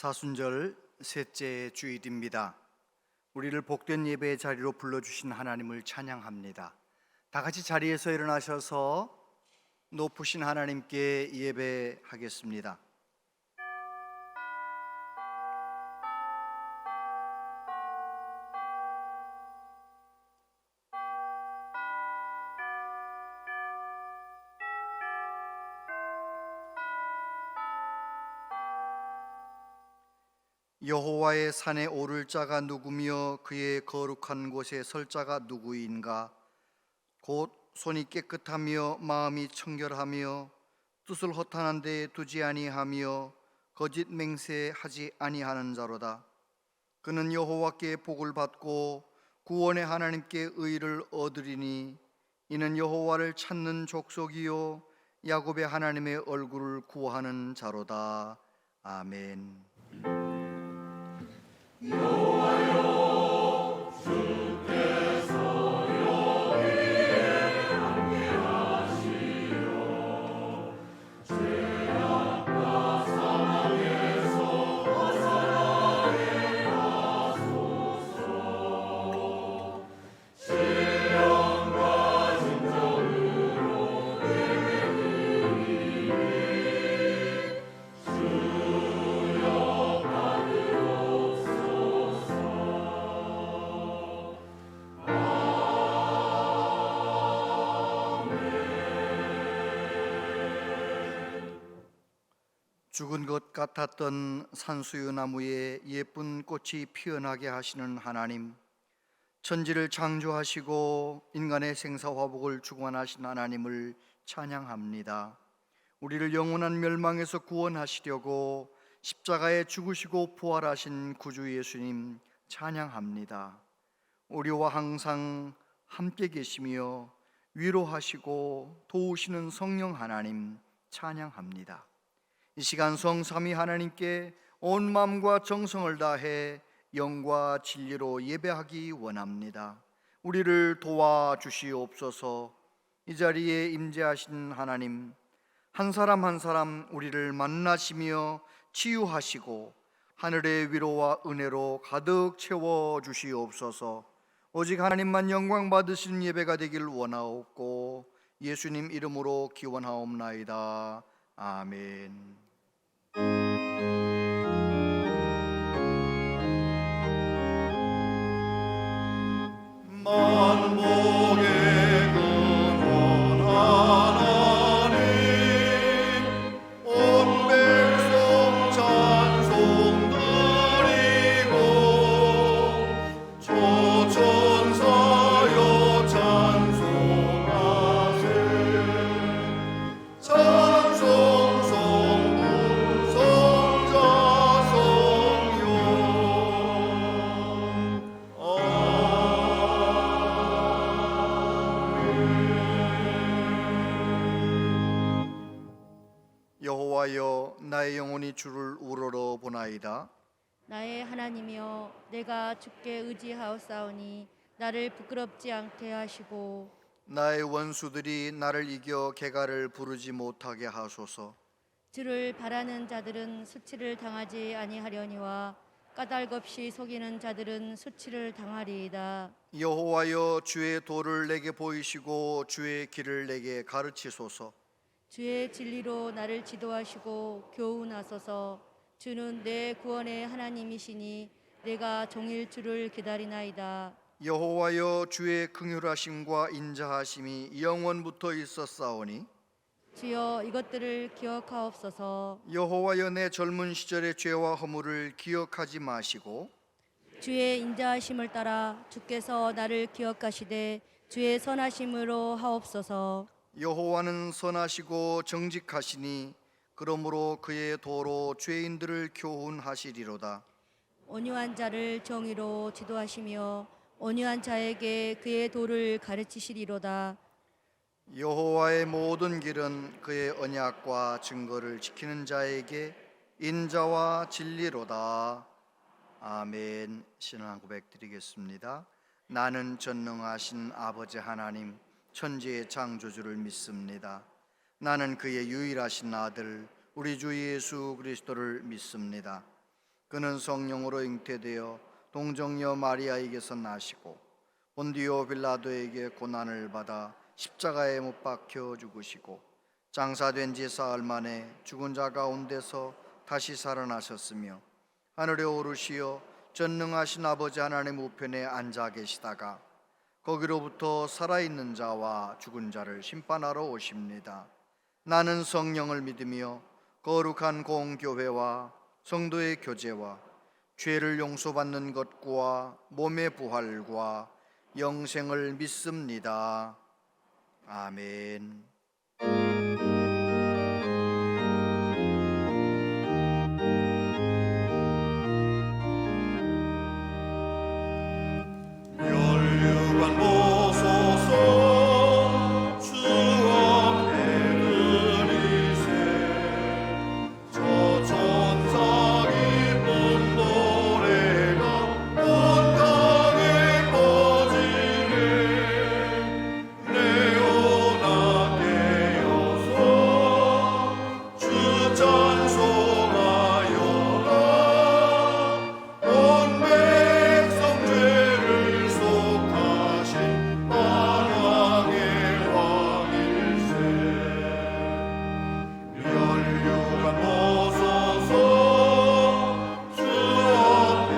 사순절 셋째 주일입니다. 우리를 복된 예배의 자리로 불러주신 하나님을 찬양합니다. 다 같이 자리에서 일어나셔서 높으신 하나님께 예배하겠습니다. 여호와의 산에 오를 자가 누구며 그의 거룩한 곳에 설 자가 누구인가? 곧 손이 깨끗하며 마음이 청결하며 뜻을 허탄한 데에 두지 아니하며 거짓 맹세하지 아니하는 자로다. 그는 여호와께 복을 받고 구원의 하나님께 의를 얻으리니 이는 여호와를 찾는 족속이요 야곱의 하나님의 얼굴을 구하는 자로다. 아멘. 여호와여 주께서 여기에 함께하시어 죄악과 사망에서 벗어나게 하소서. 신령과 진정으로 예배드리니 주여 죽은 것 같았던 산수유 나무에 예쁜 꽃이 피어나게 하시는 하나님, 천지를 창조하시고 인간의 생사화복을 주관하신 하나님을 찬양합니다. 우리를 영원한 멸망에서 구원하시려고 십자가에 죽으시고 부활하신 구주 예수님 찬양합니다. 우리와 항상 함께 계시며 위로하시고 도우시는 성령 하나님 찬양합니다. 이 시간 성삼위 하나님께 온 마음과 정성을 다해 영과 진리로 예배하기 원합니다. 우리를 도와주시옵소서. 이 자리에 임재하신 하나님, 한 사람 한 사람 우리를 만나시며 치유하시고 하늘의 위로와 은혜로 가득 채워주시옵소서. 오직 하나님만 영광 받으시는 예배가 되길 원하옵고 예수님 이름으로 기원하옵나이다. 아멘. 만복의 근원 하나님 온 백성 찬송 드리고 초천사여 찬송하세. 찬송 성부 성자 성령 여호와여, 나의 영혼이 주를 우러러 보나이다. 나의 하나님이여, 내가 주께 의지하옵사오니 나를 부끄럽지 않게 하시고 나의 원수들이 나를 이겨 개가를 부르지 못하게 하소서. 주를 바라는 자들은 수치를 당하지 아니하려니와 까닭없이 속이는 자들은 수치를 당하리이다. 여호와여, 주의 도를 내게 보이시고 주의 길을 내게 가르치소서. 주의 진리로 나를 지도하시고 교훈하소서. 주는 내 구원의 하나님이시니 내가 종일 주를 기다리나이다. 여호와여, 주의 긍휼하심과 인자하심이 영원부터 있었사오니 주여, 이것들을 기억하옵소서. 여호와여, 내 젊은 시절의 죄와 허물을 기억하지 마시고 주의 인자하심을 따라 주께서 나를 기억하시되 주의 선하심으로 하옵소서. 여호와는 선하시고 정직하시니 그러므로 그의 도로 죄인들을 교훈하시리로다. 온유한 자를 정의로 지도하시며 온유한 자에게 그의 도를 가르치시리로다. 여호와의 모든 길은 그의 언약과 증거를 지키는 자에게 인자와 진리로다. 아멘. 신앙 고백 드리겠습니다. 나는 전능하신 아버지 하나님, 천지의 창조주를 믿습니다. 나는 그의 유일하신 아들 우리 주 예수 그리스도를 믿습니다. 그는 성령으로 잉태되어 동정녀 마리아에게서 나시고 본디오 빌라도에게 고난을 받아 십자가에 못 박혀 죽으시고 장사된 지 사흘 만에 죽은 자 가운데서 다시 살아나셨으며 하늘에 오르시어 전능하신 아버지 하나님 우편에 앉아 계시다가 거기로부터 살아있는 자와 죽은 자를 심판하러 오십니다. 나는 성령을 믿으며 거룩한 공교회와 성도의 교제와 죄를 용서받는 것과 몸의 부활과 영생을 믿습니다. 아멘. 혈류관 보소서 주 앞에 드리세 저 천사 기쁜 노래가 온 땅에 퍼지네 레오나 깨어서 주 찬송하여라 온 백성 죄를 속하신 만왕의 왕일세 혈류관 보소서 주 앞에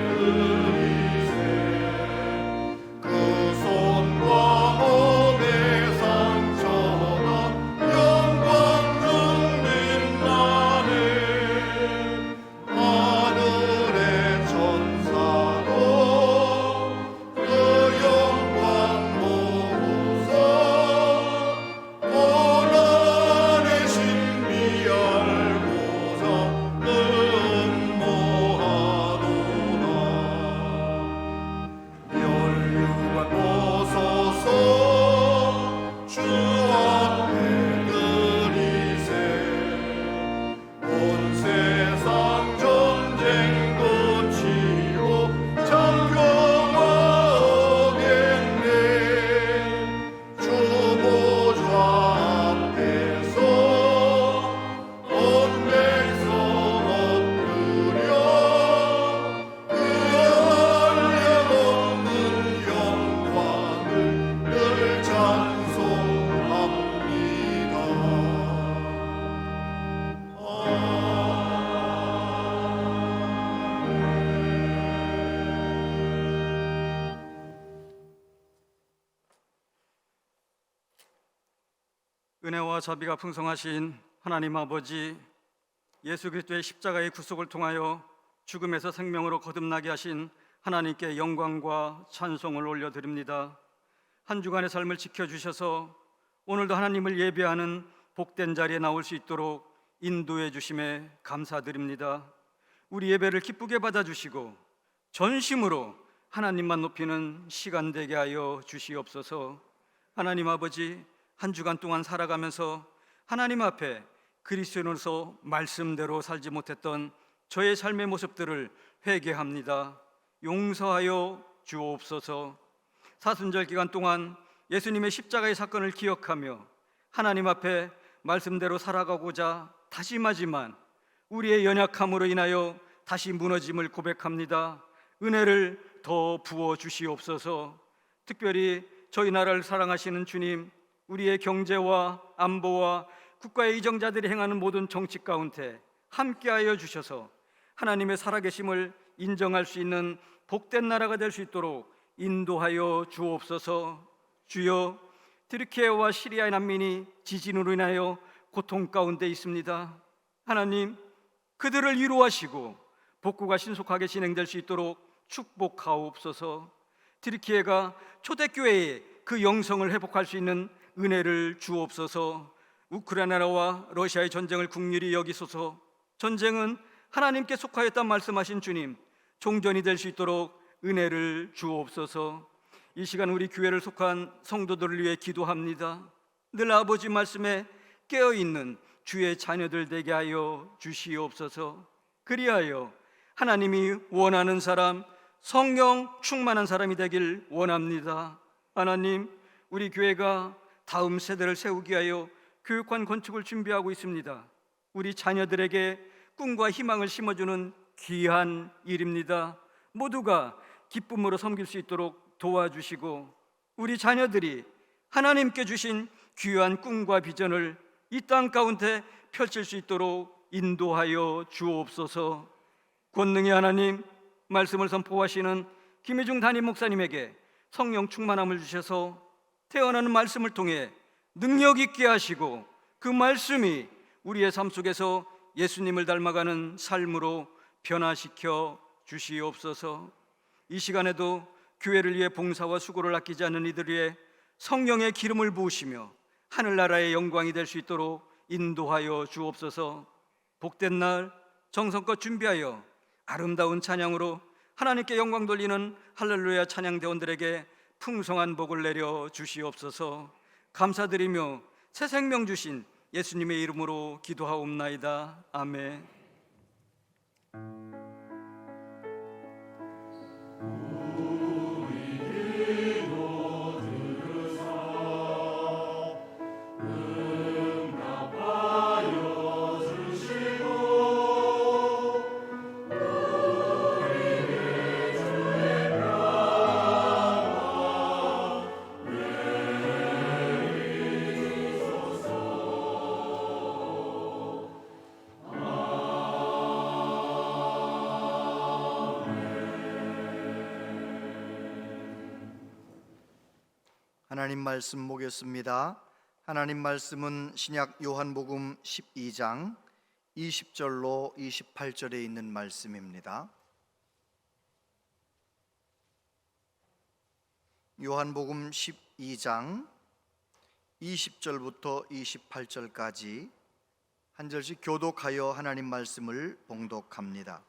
드리세 그 손과 몸의 상처가 영광 중 빛나네 하늘의 천사도 그 영광 보고서 고난의 신비 알고자 음모하도다 혈류관 보소서 주 앞에 드리세 온 세상 전쟁 끝이고 참 평화 오겠네 주 보좌 앞에서 온 백성 엎드려 그 한량없는 영광을 늘 찬송합니다. 은혜와 자비가 풍성하신 하나님 아버지, 예수 그리스도의 십자가의 구속을 통하여 죽음에서 생명으로 거듭나게 하신 하나님께 영광과 찬송을 올려드립니다. 한 주간의 삶을 지켜주셔서 오늘도 하나님을 예배하는 복된 자리에 나올 수 있도록 인도해 주심에 감사드립니다. 우리 예배를 기쁘게 받아주시고 전심으로 하나님만 높이는 시간 되게 하여 주시옵소서. 하나님 아버지, 한 주간 동안 살아가면서 하나님 앞에 그리스도인으로서 말씀대로 살지 못했던 저의 삶의 모습들을 회개합니다. 용서하여 주옵소서. 사순절 기간 동안 예수님의 십자가의 사건을 기억하며 하나님 앞에 말씀대로 살아가고자 다짐하지만 우리의 연약함으로 인하여 다시 무너짐을 고백합니다. 은혜를 더 부어 주시옵소서. 특별히 저희 나라를 사랑하시는 주님, 우리의 경제와 안보와 국가의 이정자들이 행하는 모든 정치 가운데 함께하여 주셔서 하나님의 살아계심을 인정할 수 있는 복된 나라가 될 수 있도록 인도하여 주옵소서. 주여, 트르키예와 시리아의 난민이 지진으로 인하여 고통 가운데 있습니다. 하나님, 그들을 위로하시고 복구가 신속하게 진행될 수 있도록 축복하옵소서. 트르키예가 초대교회의 그 영성을 회복할 수 있는 은혜를 주옵소서. 우크라이나와 러시아의 전쟁을 국률이 여기소서. 전쟁은 하나님께 속하였다 말씀하신 주님, 종전이 될 수 있도록 은혜를 주옵소서. 이 시간 우리 교회를 속한 성도들을 위해 기도합니다. 늘 아버지 말씀에 깨어있는 주의 자녀들 되게 하여 주시옵소서. 그리하여 하나님이 원하는 사람, 성령 충만한 사람이 되길 원합니다. 하나님, 우리 교회가 다음 세대를 세우기 위하여 교육관 건축을 준비하고 있습니다. 우리 자녀들에게 꿈과 희망을 심어주는 귀한 일입니다. 모두가 기쁨으로 섬길 수 있도록 도와주시고 우리 자녀들이 하나님께 주신 귀한 꿈과 비전을 이 땅 가운데 펼칠 수 있도록 인도하여 주옵소서. 권능의 하나님, 말씀을 선포하시는 김희중 담임 목사님에게 성령 충만함을 주셔서 태어나는 말씀을 통해 능력 있게 하시고 그 말씀이 우리의 삶 속에서 예수님을 닮아가는 삶으로 변화시켜 주시옵소서. 이 시간에도 교회를 위해 봉사와 수고를 아끼지 않는 이들 위해 성령의 기름을 부으시며 하늘나라의 영광이 될 수 있도록 인도하여 주옵소서. 복된 날 정성껏 준비하여 아름다운 찬양으로 하나님께 영광 돌리는 할렐루야 찬양대원들에게 풍성한 복을 내려 주시옵소서. 감사드리며 새 생명 주신 예수님의 이름으로 기도하옵나이다. 아멘. 하나님 말씀 보겠습니다. 하나님 말씀은 신약 요한복음 12장 20절로 28절에 있는 말씀입니다. 요한복음 12장 20절부터 28절까지 한 절씩 교독하여 하나님 말씀을 봉독합니다.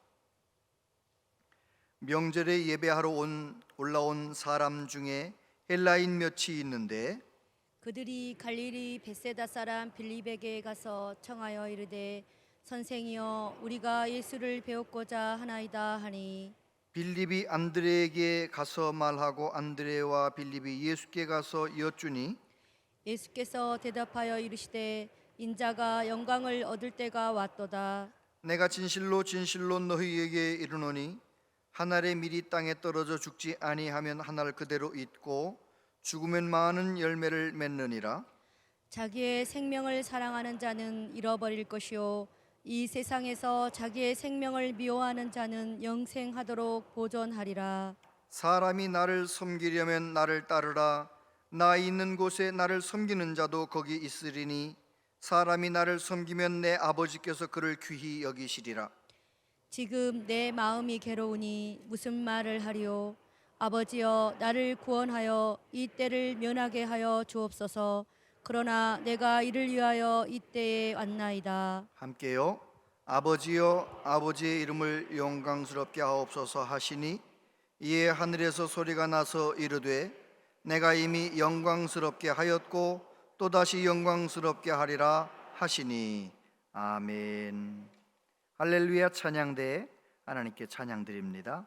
명절에 예배하러 올라온 사람 중에 헬라인 몇이 있는데 그들이 갈릴리 벳세다 사람 빌립에게 가서 청하여 이르되 선생이여 우리가 예수를 배웠고자 하나이다 하니 빌립이 안드레에게 가서 말하고 안드레와 빌립이 예수께 가서 여쭈니 예수께서 대답하여 이르시되 인자가 영광을 얻을 때가 왔도다. 내가 진실로 진실로 너희에게 이르노니 한 알의 밀이 땅에 떨어져 죽지 아니하면 한 알 그대로 있고 죽으면 많은 열매를 맺느니라. 자기의 생명을 사랑하는 자는 잃어버릴 것이요 이 세상에서 자기의 생명을 미워하는 자는 영생하도록 보존하리라. 사람이 나를 섬기려면 나를 따르라. 나 있는 곳에 나를 섬기는 자도 거기 있으리니 사람이 나를 섬기면 내 아버지께서 그를 귀히 여기시리라. 지금 내 마음이 괴로우니 무슨 말을 하리요. 아버지여 나를 구원하여 이 때를 면하게 하여 주옵소서. 그러나 내가 이를 위하여 이 때에 왔나이다. 함께요. 아버지여 아버지의 이름을 영광스럽게 하옵소서 하시니 이에 하늘에서 소리가 나서 이르되 내가 이미 영광스럽게 하였고 또다시 영광스럽게 하리라 하시니 아멘. 할렐루야 찬양대 하나님께 찬양드립니다.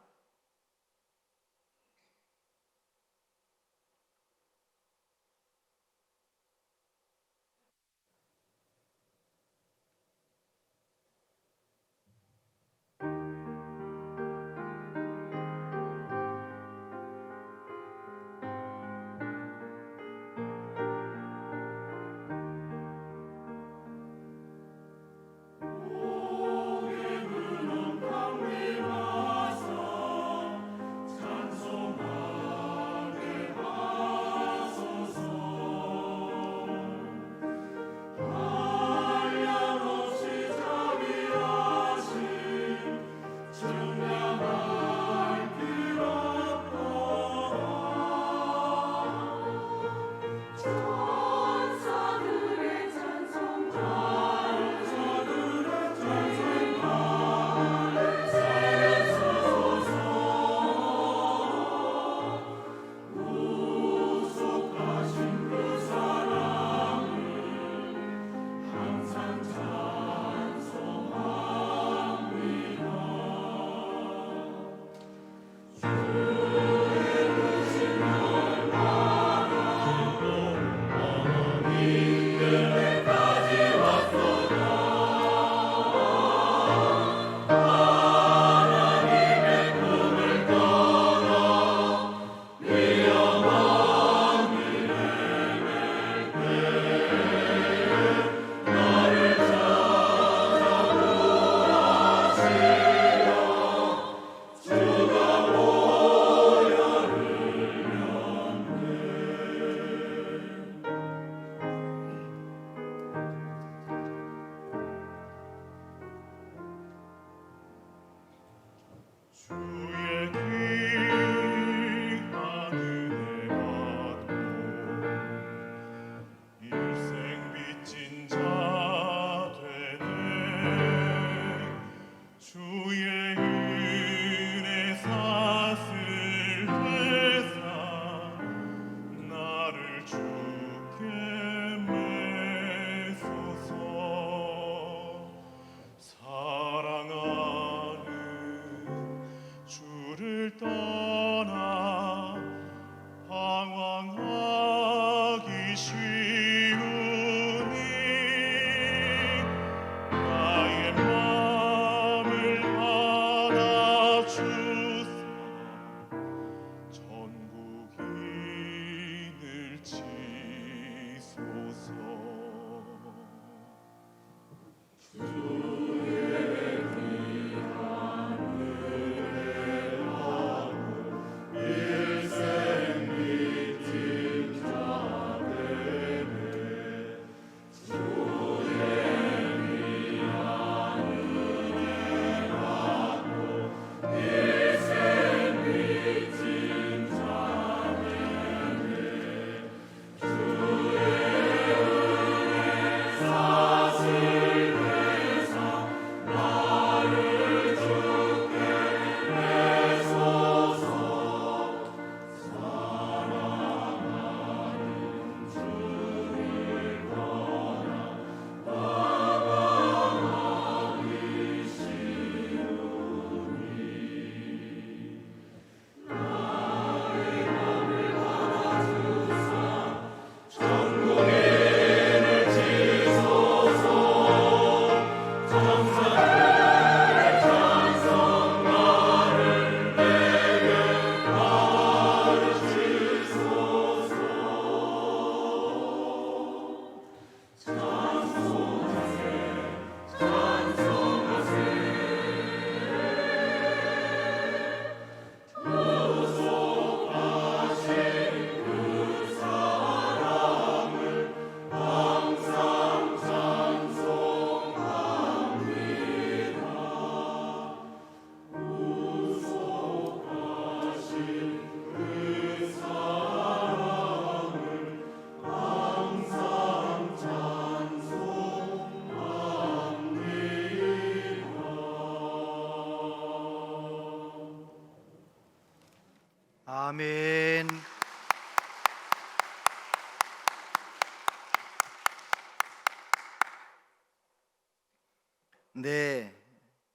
네,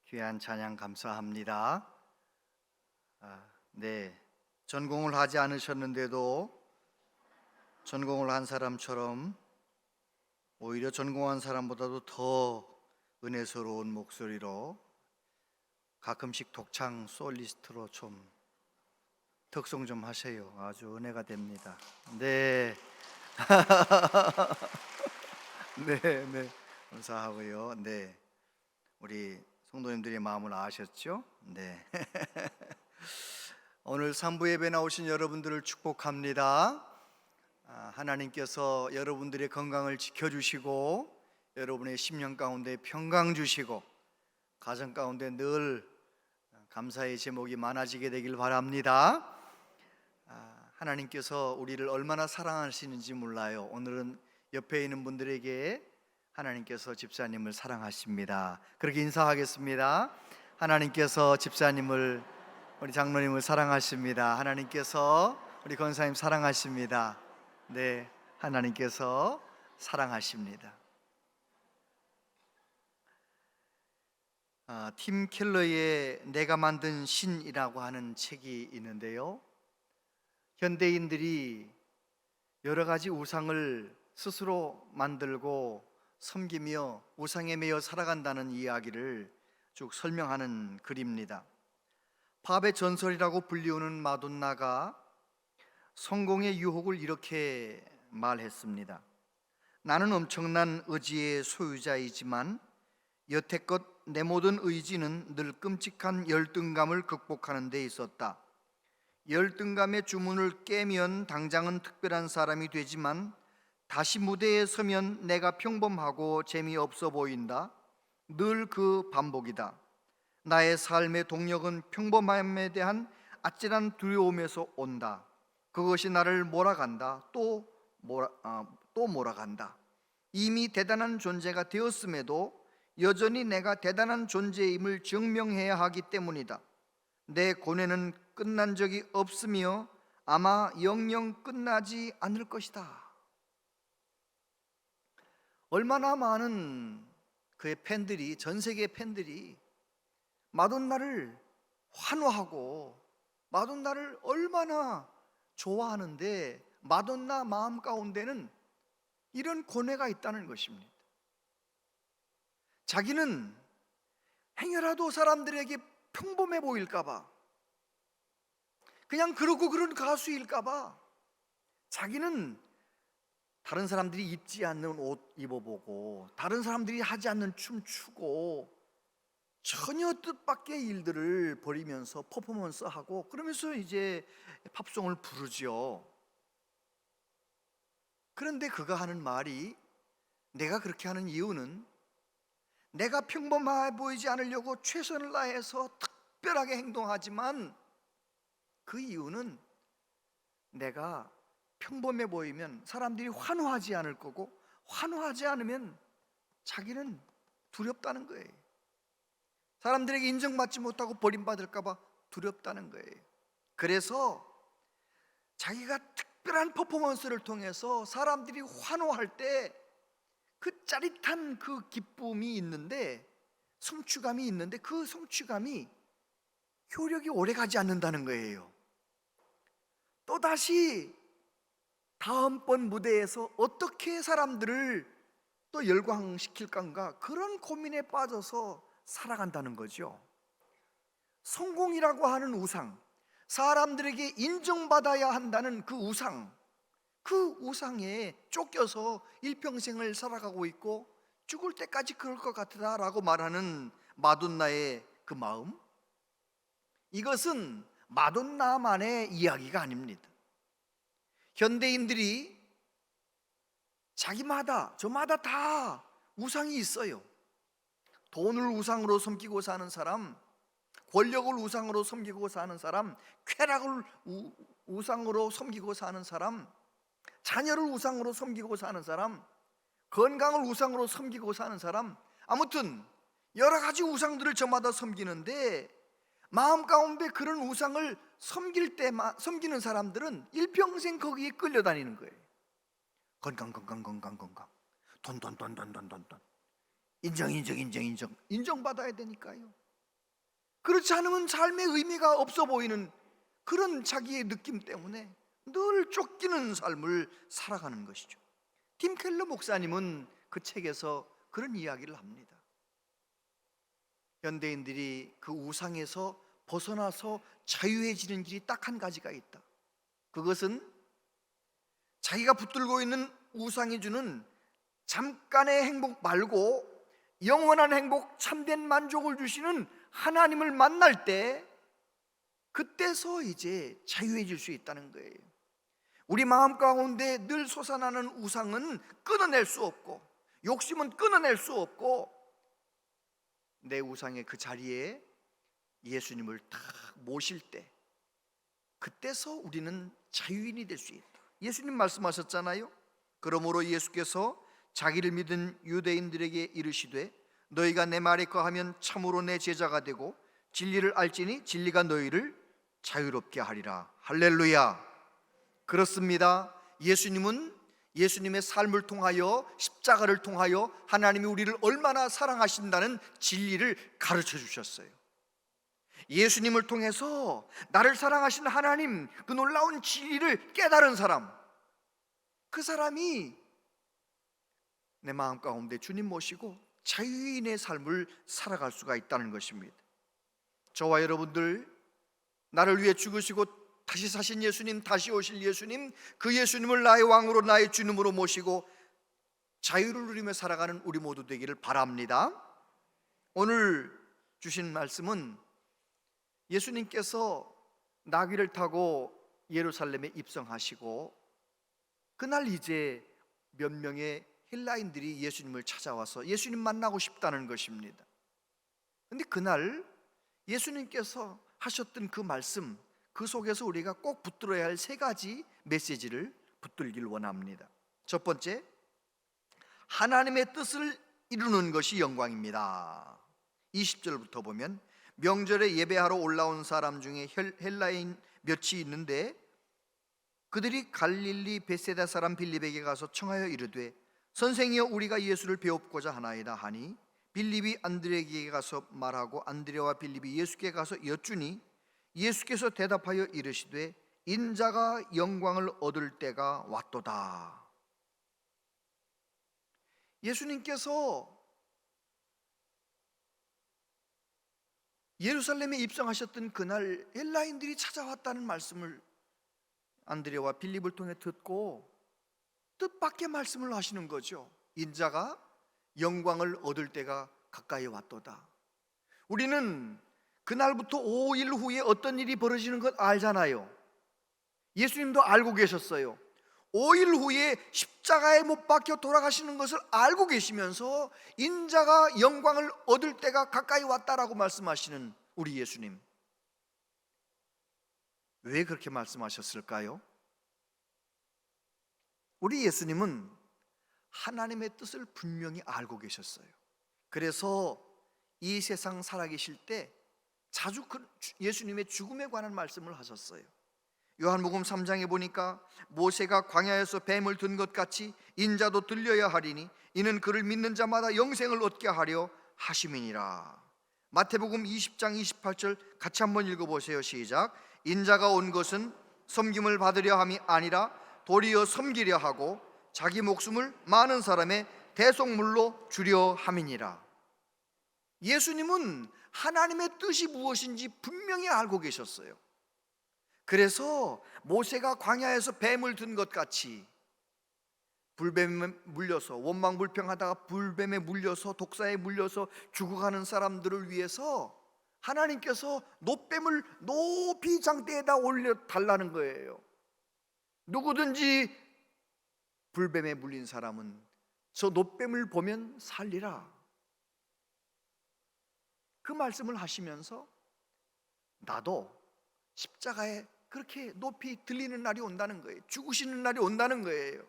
귀한 찬양 감사합니다. 네, 전공을 하지 않으셨는데도 전공을 한 사람처럼 오히려 전공한 사람보다도 더 은혜스러운 목소리로 가끔씩 독창 솔리스트로 좀 특송 좀 하세요. 아주 은혜가 됩니다. 네, 네, 감사하고요. 네, 우리 성도님들의 마음을 아셨죠? 네. 오늘 3부 예배 나오신 여러분들을 축복합니다. 하나님께서 여러분들의 건강을 지켜주시고 여러분의 심령 가운데 평강 주시고 가정 가운데 늘 감사의 제목이 많아지게 되길 바랍니다. 하나님께서 우리를 얼마나 사랑하시는지 몰라요. 오늘은 옆에 있는 분들에게 하나님께서 집사님을 사랑하십니다. 그렇게 인사하겠습니다. 하나님께서 집사님을, 우리 장로님을 사랑하십니다. 하나님께서 우리 권사님 사랑하십니다. 네, 하나님께서 사랑하십니다. 팀 켈러의 내가 만든 신이라고 하는 책이 있는데요, 현대인들이 여러 가지 우상을 스스로 만들고 섬기며 우상에 매여 살아간다는 이야기를 쭉 설명하는 글입니다. 팝의 전설이라고 불리우는 마돈나가 성공의 유혹을 이렇게 말했습니다. 나는 엄청난 의지의 소유자이지만 여태껏 내 모든 의지는 늘 끔찍한 열등감을 극복하는 데 있었다. 열등감의 주문을 깨면 당장은 특별한 사람이 되지만 다시 무대에 서면 내가 평범하고 재미없어 보인다. 늘 그 반복이다. 나의 삶의 동력은 평범함에 대한 아찔한 두려움에서 온다. 그것이 나를 몰아간다. 또 몰아간다. 이미 대단한 존재가 되었음에도 여전히 내가 대단한 존재임을 증명해야 하기 때문이다. 내 고뇌는 끝난 적이 없으며 아마 영영 끝나지 않을 것이다. 얼마나 많은 그의 팬들이, 전 세계 팬들이 마돈나를 환호하고 마돈나를 얼마나 좋아하는데 마돈나 마음 가운데는 이런 고뇌가 있다는 것입니다. 자기는 행여라도 사람들에게 평범해 보일까봐, 그냥 그러고 그런 가수일까봐 자기는 다른 사람들이 입지 않는 옷 입어보고 다른 사람들이 하지 않는 춤 추고 전혀 뜻밖의 일들을 벌이면서 퍼포먼스하고 그러면서 이제 팝송을 부르죠. 그런데 그가 하는 말이, 내가 그렇게 하는 이유는 내가 평범해 보이지 않으려고 최선을 다해서 특별하게 행동하지만 그 이유는 내가 평범해 보이면 사람들이 환호하지 않을 거고 환호하지 않으면 자기는 두렵다는 거예요. 사람들에게 인정받지 못하고 버림받을까 봐 두렵다는 거예요. 그래서 자기가 특별한 퍼포먼스를 통해서 사람들이 환호할 때 그 짜릿한 그 기쁨이 있는데, 성취감이 있는데 그 성취감이 효력이 오래가지 않는다는 거예요. 또다시 다음번 무대에서 어떻게 사람들을 또 열광시킬 건가, 그런 고민에 빠져서 살아간다는 거죠. 성공이라고 하는 우상, 사람들에게 인정받아야 한다는 그 우상, 그 우상에 쫓겨서 일평생을 살아가고 있고 죽을 때까지 그럴 것 같다라고 말하는 마돈나의 그 마음, 이것은 마돈나만의 이야기가 아닙니다. 현대인들이 자기마다 저마다 다 우상이 있어요. 돈을 우상으로 섬기고 사는 사람, 권력을 우상으로 섬기고 사는 사람, 쾌락을 우상으로 섬기고 사는 사람, 자녀를 우상으로 섬기고 사는 사람, 건강을 우상으로 섬기고 사는 사람, 아무튼 여러 가지 우상들을 저마다 섬기는데 마음 가운데 그런 우상을 섬기는 사람들은 일평생 거기에 끌려다니는 거예요. 건강, 돈. 인정받아야 되니까요. 그렇지 않으면 삶의 의미가 없어 보이는 그런 자기의 느낌 때문에 늘 쫓기는 삶을 살아가는 것이죠. 팀 켈러 목사님은 그 책에서 그런 이야기를 합니다. 현대인들이 그 우상에서 벗어나서 자유해지는 길이 딱 한 가지가 있다. 그것은 자기가 붙들고 있는 우상이 주는 잠깐의 행복 말고 영원한 행복, 참된 만족을 주시는 하나님을 만날 때, 그때서 이제 자유해질 수 있다는 거예요. 우리 마음 가운데 늘 솟아나는 우상은 끊어낼 수 없고, 욕심은 끊어낼 수 없고, 내 우상의 그 자리에 예수님을 딱 모실 때, 그때서 우리는 자유인이 될 수 있다. 예수님 말씀하셨잖아요. 그러므로 예수께서 자기를 믿은 유대인들에게 이르시되 너희가 내 말에 거하면 참으로 내 제자가 되고 진리를 알지니 진리가 너희를 자유롭게 하리라. 할렐루야. 그렇습니다. 예수님은 예수님의 삶을 통하여, 십자가를 통하여 하나님이 우리를 얼마나 사랑하신다는 진리를 가르쳐 주셨어요. 예수님을 통해서 나를 사랑하신 하나님, 그 놀라운 진리를 깨달은 사람, 그 사람이 내 마음 가운데 주님 모시고 자유인의 삶을 살아갈 수가 있다는 것입니다. 저와 여러분들, 나를 위해 죽으시고 다시 사신 예수님, 다시 오실 예수님, 그 예수님을 나의 왕으로, 나의 주님으로 모시고 자유를 누리며 살아가는 우리 모두 되기를 바랍니다. 오늘 주신 말씀은 예수님께서 나귀를 타고 예루살렘에 입성하시고 그날 이제 몇 명의 헬라인들이 예수님을 찾아와서 예수님 만나고 싶다는 것입니다. 그런데 그날 예수님께서 하셨던 그 말씀, 그 속에서 우리가 꼭 붙들어야 할 세 가지 메시지를 붙들길 원합니다. 첫 번째, 하나님의 뜻을 이루는 것이 영광입니다. 20절부터 보면 명절에 예배하러 올라온 사람 중에 헬라인 몇이 있는데 그들이 갈릴리 베세다 사람 빌립에게 가서 청하여 이르되 선생이여 우리가 예수를 배웁고자 하나이다 하니 빌립이 안드레에게 가서 말하고 안드레와 빌립이 예수께 가서 여쭈니 예수께서 대답하여 이르시되 인자가 영광을 얻을 때가 왔도다. 예수님께서 예루살렘에 입성하셨던 그날 헬라인들이 찾아왔다는 말씀을 안드레와 빌립을 통해 듣고 뜻밖의 말씀을 하시는 거죠. 인자가 영광을 얻을 때가 가까이 왔도다. 우리는 그날부터 5일 후에 어떤 일이 벌어지는 것 알잖아요. 예수님도 알고 계셨어요. 5일 후에 십자가에 못 박혀 돌아가시는 것을 알고 계시면서 인자가 영광을 얻을 때가 가까이 왔다라고 말씀하시는 우리 예수님, 왜 그렇게 말씀하셨을까요? 우리 예수님은 하나님의 뜻을 분명히 알고 계셨어요. 그래서 이 세상 살아계실 때 자주 예수님의 죽음에 관한 말씀을 하셨어요. 요한복음 3장에 보니까 모세가 광야에서 뱀을 든 것 같이 인자도 들려야 하리니 이는 그를 믿는 자마다 영생을 얻게 하려 하심이니라. 마태복음 20장 28절 같이 한번 읽어보세요. 시작. 인자가 온 것은 섬김을 받으려 함이 아니라 도리어 섬기려 하고 자기 목숨을 많은 사람의 대속물로 주려 함이니라. 예수님은 하나님의 뜻이 무엇인지 분명히 알고 계셨어요. 그래서 모세가 광야에서 뱀을 든 것 같이 불뱀에 물려서 원망불평하다가 불뱀에 물려서 독사에 물려서 죽어가는 사람들을 위해서 하나님께서 놋뱀을 높이 장대에다 올려 달라는 거예요. 누구든지 불뱀에 물린 사람은 저 놋뱀을 보면 살리라. 그 말씀을 하시면서 나도 십자가에 그렇게 높이 들리는 날이 온다는 거예요. 죽으시는 날이 온다는 거예요.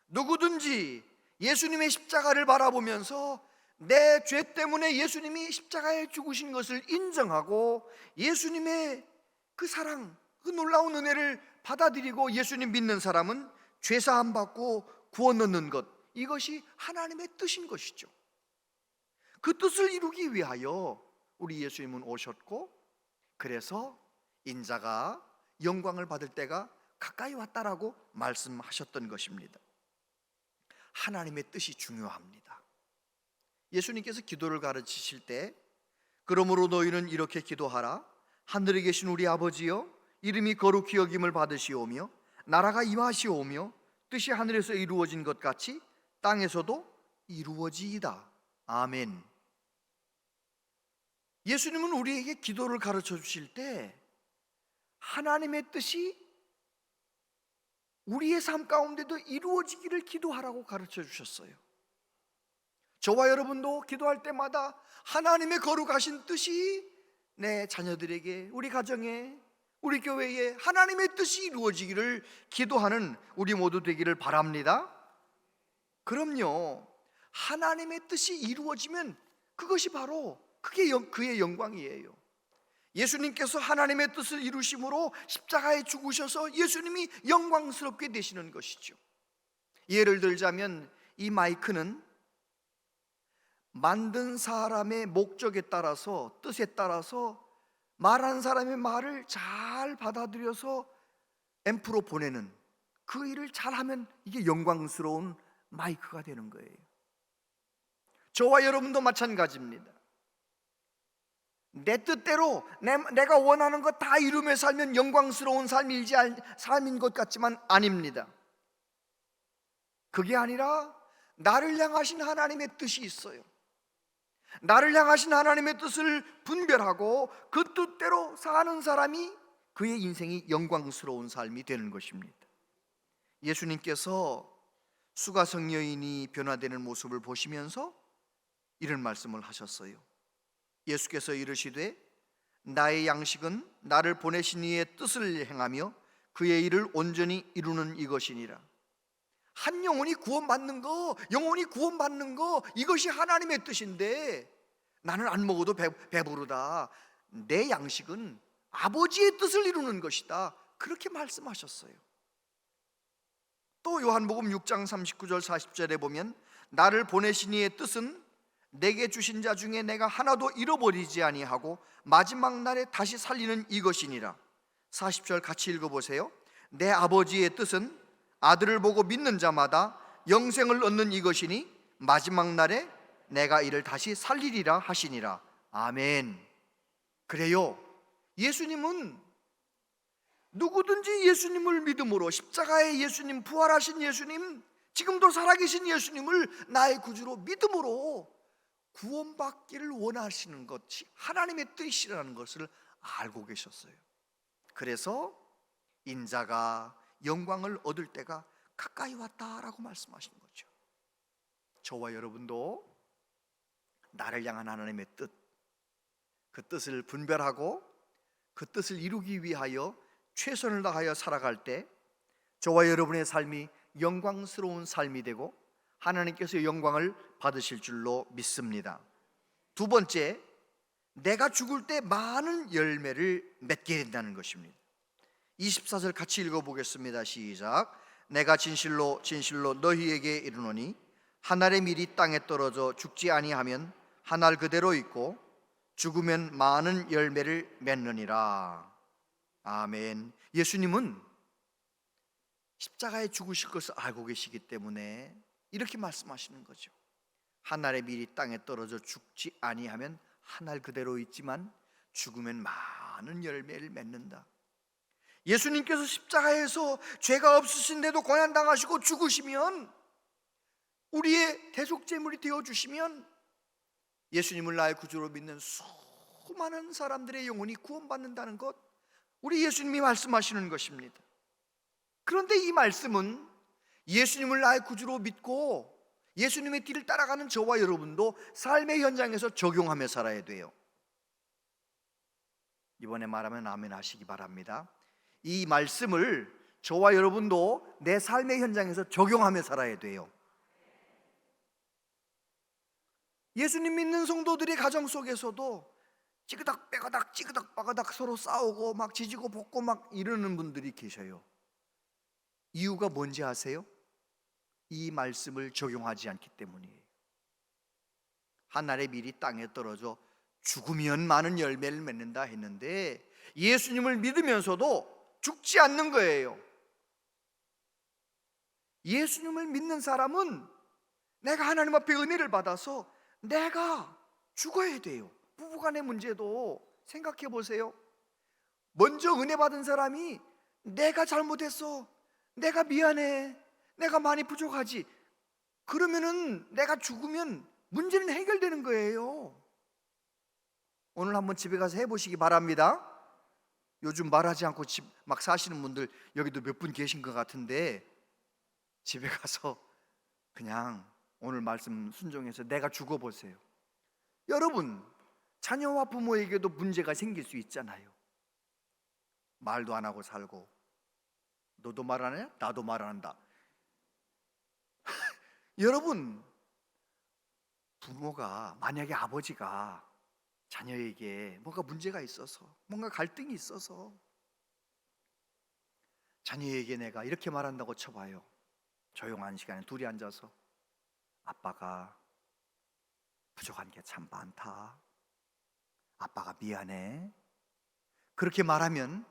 누구든지 예수님의 십자가를 바라보면서 내 죄 때문에 예수님이 십자가에 죽으신 것을 인정하고 예수님의 그 사랑, 그 놀라운 은혜를 받아들이고 예수님 믿는 사람은 죄사함 받고 구원 얻는 것, 이것이 하나님의 뜻인 것이죠. 그 뜻을 이루기 위하여 우리 예수님은 오셨고, 그래서 인자가 영광을 받을 때가 가까이 왔다라고 말씀하셨던 것입니다. 하나님의 뜻이 중요합니다. 예수님께서 기도를 가르치실 때, 그러므로 너희는 이렇게 기도하라. 하늘에 계신 우리 아버지여, 이름이 거룩히 여김을 받으시오며 나라가 임하시오며 뜻이 하늘에서 이루어진 것 같이 땅에서도 이루어지이다. 아멘. 예수님은 우리에게 기도를 가르쳐 주실 때 하나님의 뜻이 우리의 삶 가운데도 이루어지기를 기도하라고 가르쳐 주셨어요. 저와 여러분도 기도할 때마다 하나님의 거룩하신 뜻이 내 자녀들에게, 우리 가정에, 우리 교회에 하나님의 뜻이 이루어지기를 기도하는 우리 모두 되기를 바랍니다. 그럼요, 하나님의 뜻이 이루어지면 그것이 바로 그의 영광이에요. 예수님께서 하나님의 뜻을 이루심으로 십자가에 죽으셔서 예수님이 영광스럽게 되시는 것이죠. 예를 들자면 이 마이크는 만든 사람의 목적에 따라서, 뜻에 따라서 말하는 사람의 말을 잘 받아들여서 앰프로 보내는 그 일을 잘하면 이게 영광스러운 마이크가 되는 거예요. 저와 여러분도 마찬가지입니다. 내 뜻대로 내가 원하는 것 다 이루며 살면 영광스러운 삶인 것 같지만 아닙니다. 그게 아니라 나를 향하신 하나님의 뜻이 있어요. 나를 향하신 하나님의 뜻을 분별하고 그 뜻대로 사는 사람이, 그의 인생이 영광스러운 삶이 되는 것입니다. 예수님께서 수가성 여인이 변화되는 모습을 보시면서 이런 말씀을 하셨어요. 예수께서 이르시되 나의 양식은 나를 보내신 이의 뜻을 행하며 그의 일을 온전히 이루는 이것이니라. 한 영혼이 구원받는 거, 영혼이 구원받는 거, 이것이 하나님의 뜻인데 나는 안 먹어도 배부르다. 내 양식은 아버지의 뜻을 이루는 것이다. 그렇게 말씀하셨어요. 또 요한복음 6장 39절 40절에 보면 나를 보내신 이의 뜻은 내게 주신 자 중에 내가 하나도 잃어버리지 아니하고 마지막 날에 다시 살리는 이것이니라. 40절 같이 읽어보세요. 내 아버지의 뜻은 아들을 보고 믿는 자마다 영생을 얻는 이것이니 마지막 날에 내가 이를 다시 살리리라 하시니라. 아멘. 그래요, 예수님은 누구든지 예수님을 믿음으로, 십자가의 예수님, 부활하신 예수님, 지금도 살아계신 예수님을 나의 구주로 믿음으로 구원받기를 원하시는 것이 하나님의 뜻이라는 것을 알고 계셨어요. 그래서 인자가 영광을 얻을 때가 가까이 왔다라고 말씀하시는 거죠. 저와 여러분도 나를 향한 하나님의 뜻, 그 뜻을 분별하고 그 뜻을 이루기 위하여 최선을 다하여 살아갈 때 저와 여러분의 삶이 영광스러운 삶이 되고 하나님께서 영광을 받으실 줄로 믿습니다. 두 번째, 내가 죽을 때 많은 열매를 맺게 된다는 것입니다. 24절 같이 읽어보겠습니다. 시작. 내가 진실로 진실로 너희에게 이르노니 한 알의 밀이 땅에 떨어져 죽지 아니하면 한 알 그대로 있고 죽으면 많은 열매를 맺느니라. 아멘. 예수님은 십자가에 죽으실 것을 알고 계시기 때문에 이렇게 말씀하시는 거죠. 한 알의 밀이 땅에 떨어져 죽지 아니하면 한 알 그대로 있지만 죽으면 많은 열매를 맺는다. 예수님께서 십자가에서 죄가 없으신데도 고난당하시고 죽으시면, 우리의 대속제물이 되어주시면 예수님을 나의 구주로 믿는 수많은 사람들의 영혼이 구원받는다는 것, 우리 예수님이 말씀하시는 것입니다. 그런데 이 말씀은 예수님을 나의 구주로 믿고 예수님의 길을 따라가는 저와 여러분도 삶의 현장에서 적용하며 살아야 돼요. 이번에 말하면 아멘 하시기 바랍니다. 이 말씀을 저와 여러분도 내 삶의 현장에서 적용하며 살아야 돼요. 예수님 믿는 성도들의 가정 속에서도 찌그닥 빼가닥 찌그닥 빠가닥 서로 싸우고 막 지지고 볶고 막 이러는 분들이 계셔요. 이유가 뭔지 아세요? 이 말씀을 적용하지 않기 때문이에요. 하늘의 밀이 땅에 떨어져 죽으면 많은 열매를 맺는다 했는데 예수님을 믿으면서도 죽지 않는 거예요. 예수님을 믿는 사람은 내가 하나님 앞에 은혜를 받아서 내가 죽어야 돼요. 부부간의 문제도 생각해 보세요. 먼저 은혜 받은 사람이 내가 잘못했어, 내가 미안해, 내가 많이 부족하지, 그러면은 내가 죽으면 문제는 해결되는 거예요. 오늘 한번 집에 가서 해보시기 바랍니다. 요즘 말하지 않고 집 막 사시는 분들 여기도 몇 분 계신 것 같은데 집에 가서 그냥 오늘 말씀 순종해서 내가 죽어보세요. 여러분, 자녀와 부모에게도 문제가 생길 수 있잖아요. 말도 안 하고 살고, 너도 말 안 해? 나도 말 안 한다. 여러분, 부모가 만약에 아버지가 자녀에게 뭔가 문제가 있어서, 뭔가 갈등이 있어서 자녀에게 내가 이렇게 말한다고 쳐봐요. 조용한 시간에 둘이 앉아서 아빠가 부족한 게 참 많다, 아빠가 미안해, 그렇게 말하면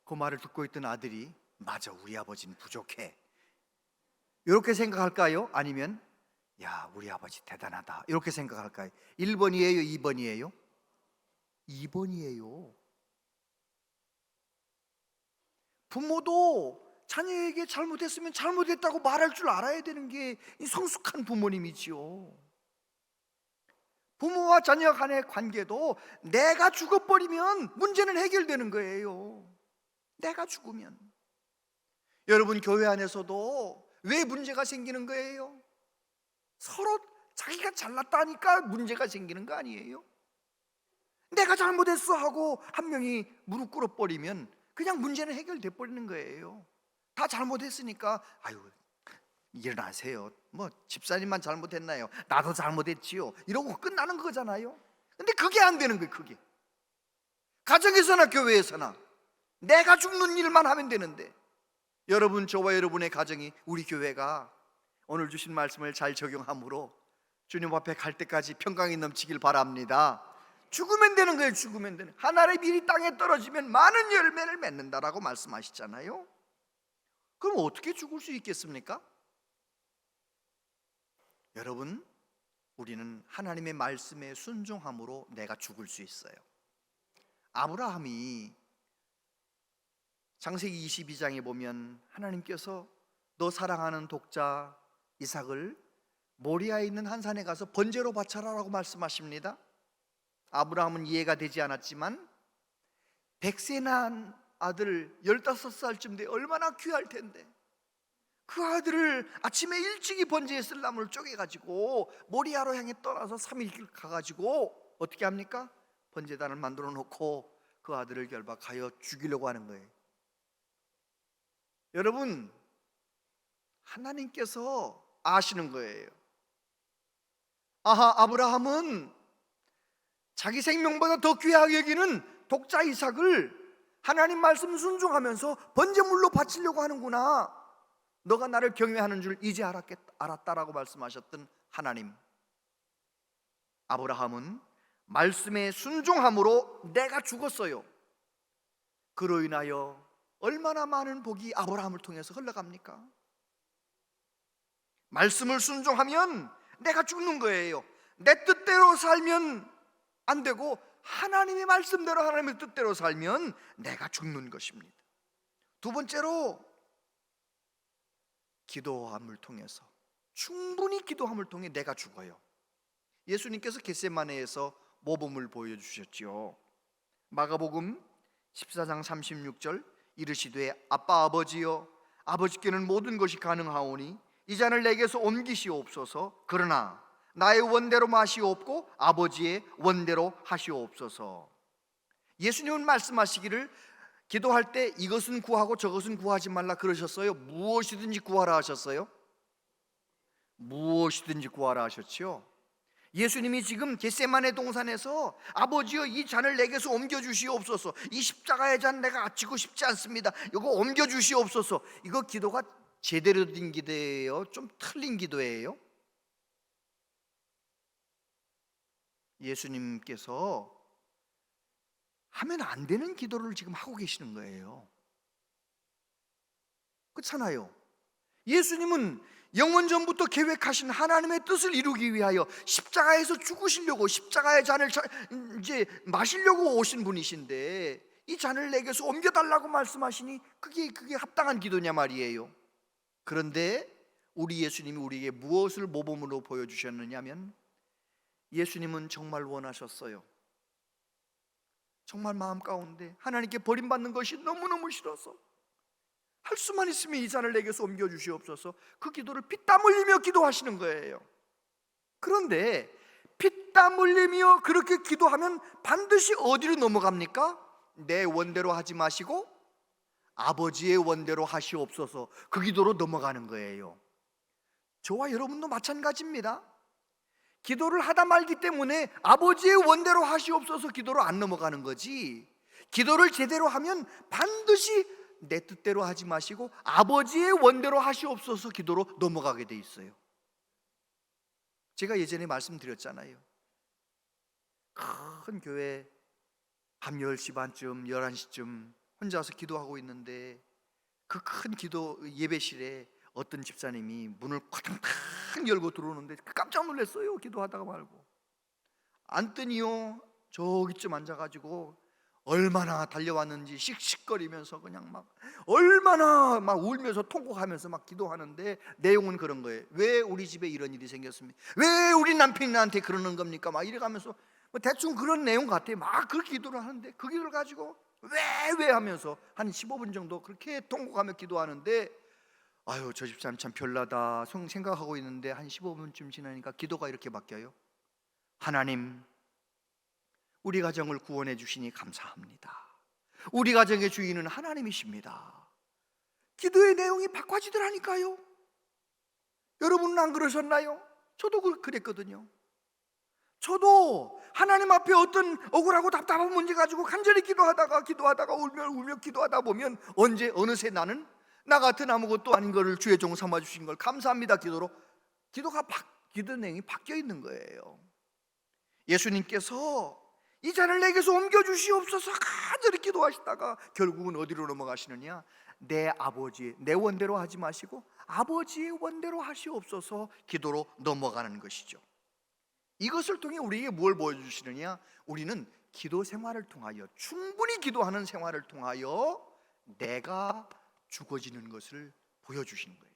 그 말을 듣고 있던 아들이 맞아, 우리 아버지는 부족해, 이렇게 생각할까요? 아니면 야, 우리 아버지 대단하다, 이렇게 생각할까요? 1번이에요? 2번이에요? 2번이에요. 부모도 자녀에게 잘못했으면 잘못했다고 말할 줄 알아야 되는 게 성숙한 부모님이지요. 부모와 자녀 간의 관계도 내가 죽어버리면 문제는 해결되는 거예요. 내가 죽으면. 여러분, 교회 안에서도 왜 문제가 생기는 거예요? 서로 자기가 잘났다니까 문제가 생기는 거 아니에요? 내가 잘못했어 하고 한 명이 무릎 꿇어버리면 그냥 문제는 해결돼 버리는 거예요. 다 잘못했으니까 아유, 일어나세요, 뭐 집사님만 잘못했나요? 나도 잘못했지요, 이러고 끝나는 거잖아요. 근데 그게 안 되는 거예요. 그게 가정에서나 교회에서나 내가 죽는 일만 하면 되는데, 여러분, 저와 여러분의 가정이, 우리 교회가 오늘 주신 말씀을 잘 적용함으로 주님 앞에 갈 때까지 평강이 넘치길 바랍니다. 죽으면 되는 거예요. 죽으면 되는. 하늘의 밀이 땅에 떨어지면 많은 열매를 맺는다라고 말씀하시잖아요. 그럼 어떻게 죽을 수 있겠습니까? 여러분, 우리는 하나님의 말씀에 순종함으로 내가 죽을 수 있어요. 아브라함이 창세기 22장에 보면 하나님께서 너 사랑하는 독자 이삭을 모리아에 있는 한 산에 가서 번제로 바쳐라라고 말씀하십니다. 아브라함은 이해가 되지 않았지만 100세 난 아들 15살쯤 돼 얼마나 귀할 텐데 그 아들을 아침에 일찍이 번제에 쓸 나무를 쪼개가지고 모리아로 향해 떠나서 3일 가가지고 어떻게 합니까? 번제단을 만들어 놓고 그 아들을 결박하여 죽이려고 하는 거예요. 여러분, 하나님께서 아시는 거예요. 아하, 아브라함은 자기 생명보다 더 귀하게 여기는 독자 이삭을 하나님 말씀 순종하면서 번제물로 바치려고 하는구나, 너가 나를 경외하는 줄 이제 알았다라고 말씀하셨던 하나님. 아브라함은 말씀에 순종함으로 내가 죽었어요. 그로 인하여 얼마나 많은 복이 아브라함을 통해서 흘러갑니까? 말씀을 순종하면 내가 죽는 거예요. 내 뜻대로 살면 안 되고 하나님의 말씀대로, 하나님의 뜻대로 살면 내가 죽는 것입니다. 두 번째로, 기도함을 통해서, 충분히 기도함을 통해 내가 죽어요. 예수님께서 겟세마네에서 모범을 보여주셨죠. 마가복음 14장 36절, 이르시되 아빠 아버지여, 아버지께는 모든 것이 가능하오니 이 잔을 내게서 옮기시옵소서. 그러나 나의 원대로 마시옵고 아버지의 원대로 하시옵소서. 예수님은 말씀하시기를 기도할 때 이것은 구하고 저것은 구하지 말라 그러셨어요? 무엇이든지 구하라 하셨어요? 무엇이든지 구하라 하셨죠. 예수님이 지금 겟세마네 동산에서 아버지여 이 잔을 내게서 옮겨주시옵소서, 이 십자가의 잔 내가 지고 싶지 않습니다, 이거 옮겨주시옵소서. 이거 기도가 제대로 된 기도예요? 좀 틀린 기도예요? 예수님께서 하면 안 되는 기도를 지금 하고 계시는 거예요. 그렇잖아요. 예수님은 영원 전부터 계획하신 하나님의 뜻을 이루기 위하여 십자가에서 죽으시려고, 십자가의 잔을 이제 마시려고 오신 분이신데, 이 잔을 내게서 옮겨달라고 말씀하시니 그게 합당한 기도냐 말이에요. 그런데 우리 예수님이 우리에게 무엇을 모범으로 보여주셨느냐면, 예수님은 정말 원하셨어요. 정말 마음 가운데 하나님께 버림받는 것이 너무너무 싫어서 할 수만 있으면 이 잔을 내게서 옮겨주시옵소서, 그 기도를 피땀 흘리며 기도하시는 거예요. 그런데 피땀 흘리며 그렇게 기도하면 반드시 어디로 넘어갑니까? 내 원대로 하지 마시고 아버지의 원대로 하시옵소서, 그 기도로 넘어가는 거예요. 저와 여러분도 마찬가지입니다. 기도를 하다 말기 때문에 아버지의 원대로 하시옵소서 기도로 안 넘어가는 거지, 기도를 제대로 하면 반드시 내 뜻대로 하지 마시고 아버지의 원대로 하시옵소서 기도로 넘어가게 돼 있어요. 제가 예전에 말씀드렸잖아요. 큰 교회 밤 10시 반쯤 11시쯤 혼자서 기도하고 있는데, 그 큰 기도 예배실에 어떤 집사님이 문을 쾅쾅 열고 들어오는데 깜짝 놀랐어요. 기도하다가 말고. 앉더니요, 저기쯤 앉아가지고 얼마나 달려왔는지 씩씩거리면서 그냥 막 얼마나 막 울면서 통곡하면서 막 기도하는데, 내용은 그런 거예요. 왜 우리 집에 이런 일이 생겼습니까? 왜 우리 남편이 나한테 그러는 겁니까? 막 이래가면서 뭐 대충 그런 내용 같아요. 막 그 기도를 하는데, 그 기도를 가지고 왜 하면서 한 15분 정도 그렇게 통곡하며 기도하는데, 아유, 저 집사람 참 별나다 생각하고 있는데 한 15분쯤 지나니까 기도가 이렇게 바뀌어요. 하나님, 우리 가정을 구원해 주시니 감사합니다. 우리 가정의 주인은 하나님이십니다. 기도의 내용이 바꿔지더라니까요. 여러분은 안 그러셨나요? 저도 그랬거든요. 저도 하나님 앞에 어떤 억울하고 답답한 문제 가지고 간절히 기도하다가 울며 기도하다 보면 언제 어느새 나는 나 같은 아무것도 아닌 것을 주의 종 삼아 주신 걸 감사합니다 기도로 기도 내용이 바뀌어 있는 거예요. 예수님께서 이 잔을 내게서 옮겨 주시옵소서 간절히 기도하시다가 결국은 어디로 넘어가시느냐? 내 아버지, 내 원대로 하지 마시고 아버지의 원대로 하시옵소서 기도로 넘어가는 것이죠. 이것을 통해 우리에게 뭘 보여주시느냐? 우리는 기도 생활을 통하여, 충분히 기도하는 생활을 통하여 내가 죽어지는 것을 보여주시는 거예요.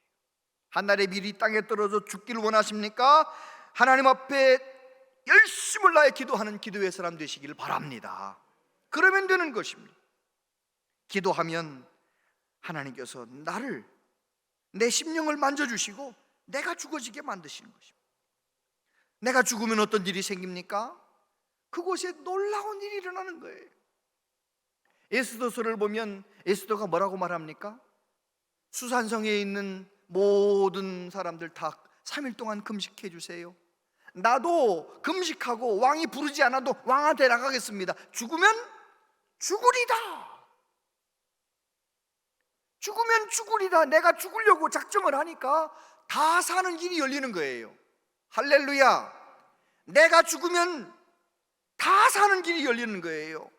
한날의 밀이 땅에 떨어져 죽기를 원하십니까? 하나님 앞에 열심을 다해 기도하는 기도의 사람 되시기를 바랍니다. 그러면 되는 것입니다. 기도하면 하나님께서 내 심령을 만져주시고 내가 죽어지게 만드시는 것입니다. 내가 죽으면 어떤 일이 생깁니까? 그곳에 놀라운 일이 일어나는 거예요. 에스더서를 보면 에스더가 뭐라고 말합니까? 수산성에 있는 모든 사람들 다 3일 동안 금식해 주세요. 나도 금식하고 왕이 부르지 않아도 왕한테 나가겠습니다. 죽으면 죽으리다. 죽으면 죽으리다. 내가 죽으려고 작정을 하니까 다 사는 길이 열리는 거예요. 할렐루야. 내가 죽으면 다 사는 길이 열리는 거예요.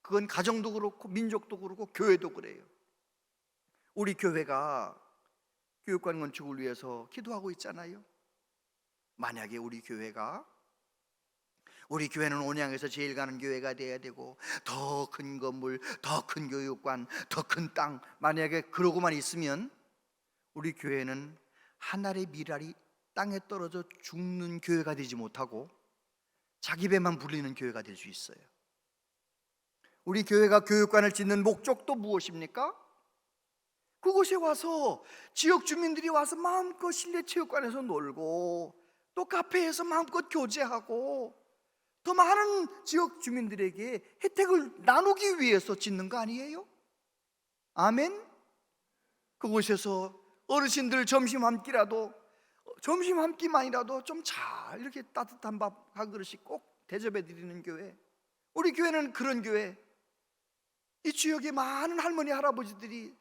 그건 가정도 그렇고 민족도 그렇고 교회도 그래요. 우리 교회가 교육관 건축을 위해서 기도하고 있잖아요. 만약에 우리 교회는 온양에서 제일 가는 교회가 돼야 되고, 더 큰 건물, 더 큰 교육관, 더 큰 땅, 만약에 그러고만 있으면 우리 교회는 하늘의 미랄이 땅에 떨어져 죽는 교회가 되지 못하고 자기 배만 불리는 교회가 될 수 있어요. 우리 교회가 교육관을 짓는 목적도 무엇입니까? 그곳에 와서 지역 주민들이 와서 마음껏 실내 체육관에서 놀고, 또 카페에서 마음껏 교제하고, 더 많은 지역 주민들에게 혜택을 나누기 위해서 짓는 거 아니에요? 아멘? 그곳에서 어르신들 점심 한 끼만이라도 좀 잘 이렇게 따뜻한 밥 한 그릇씩 꼭 대접해 드리는 교회. 우리 교회는 그런 교회. 이 지역에 많은 할머니 할아버지들이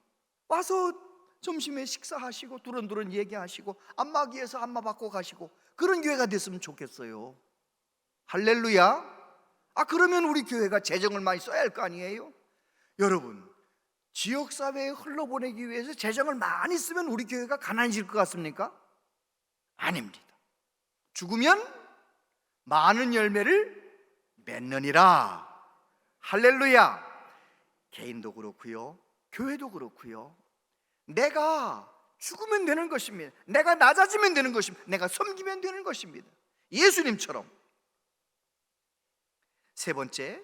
와서 점심에 식사하시고 두런두런 얘기하시고 안마기에서 안마 받고 가시고, 그런 교회가 됐으면 좋겠어요. 할렐루야. 그러면 우리 교회가 재정을 많이 써야 할 거 아니에요? 여러분, 지역사회에 흘러보내기 위해서 재정을 많이 쓰면 우리 교회가 가난해질 것 같습니까? 아닙니다. 죽으면 많은 열매를 맺느니라. 할렐루야. 개인도 그렇고요, 교회도 그렇고요, 내가 죽으면 되는 것입니다. 내가 낮아지면 되는 것입니다. 내가 섬기면 되는 것입니다. 예수님처럼. 세 번째,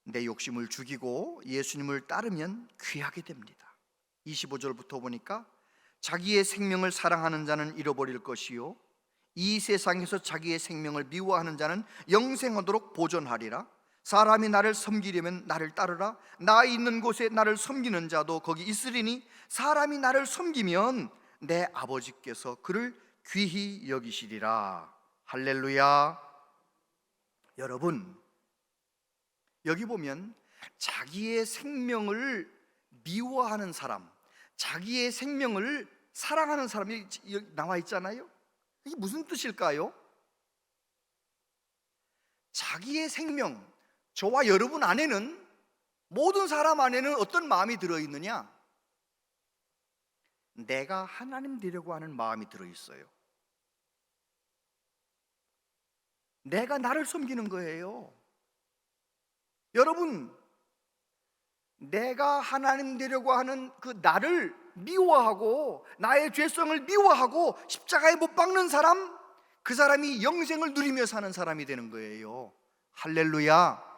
내 욕심을 죽이고 예수님을 따르면 귀하게 됩니다. 25절부터 보니까 자기의 생명을 사랑하는 자는 잃어버릴 것이요 이 세상에서 자기의 생명을 미워하는 자는 영생하도록 보존하리라. 사람이 나를 섬기려면 나를 따르라. 나 있는 곳에 나를 섬기는 자도 거기 있으리니 사람이 나를 섬기면 내 아버지께서 그를 귀히 여기시리라. 할렐루야. 여러분, 여기 보면 자기의 생명을 미워하는 사람, 자기의 생명을 사랑하는 사람이 나와 있잖아요. 이게 무슨 뜻일까요? 자기의 생명, 저와 여러분 안에는, 모든 사람 안에는 어떤 마음이 들어있느냐? 내가 하나님 되려고 하는 마음이 들어있어요. 내가 나를 섬기는 거예요. 여러분, 내가 하나님 되려고 하는 그 나를 미워하고 나의 죄성을 미워하고 십자가에 못 박는 사람, 그 사람이 영생을 누리며 사는 사람이 되는 거예요. 할렐루야.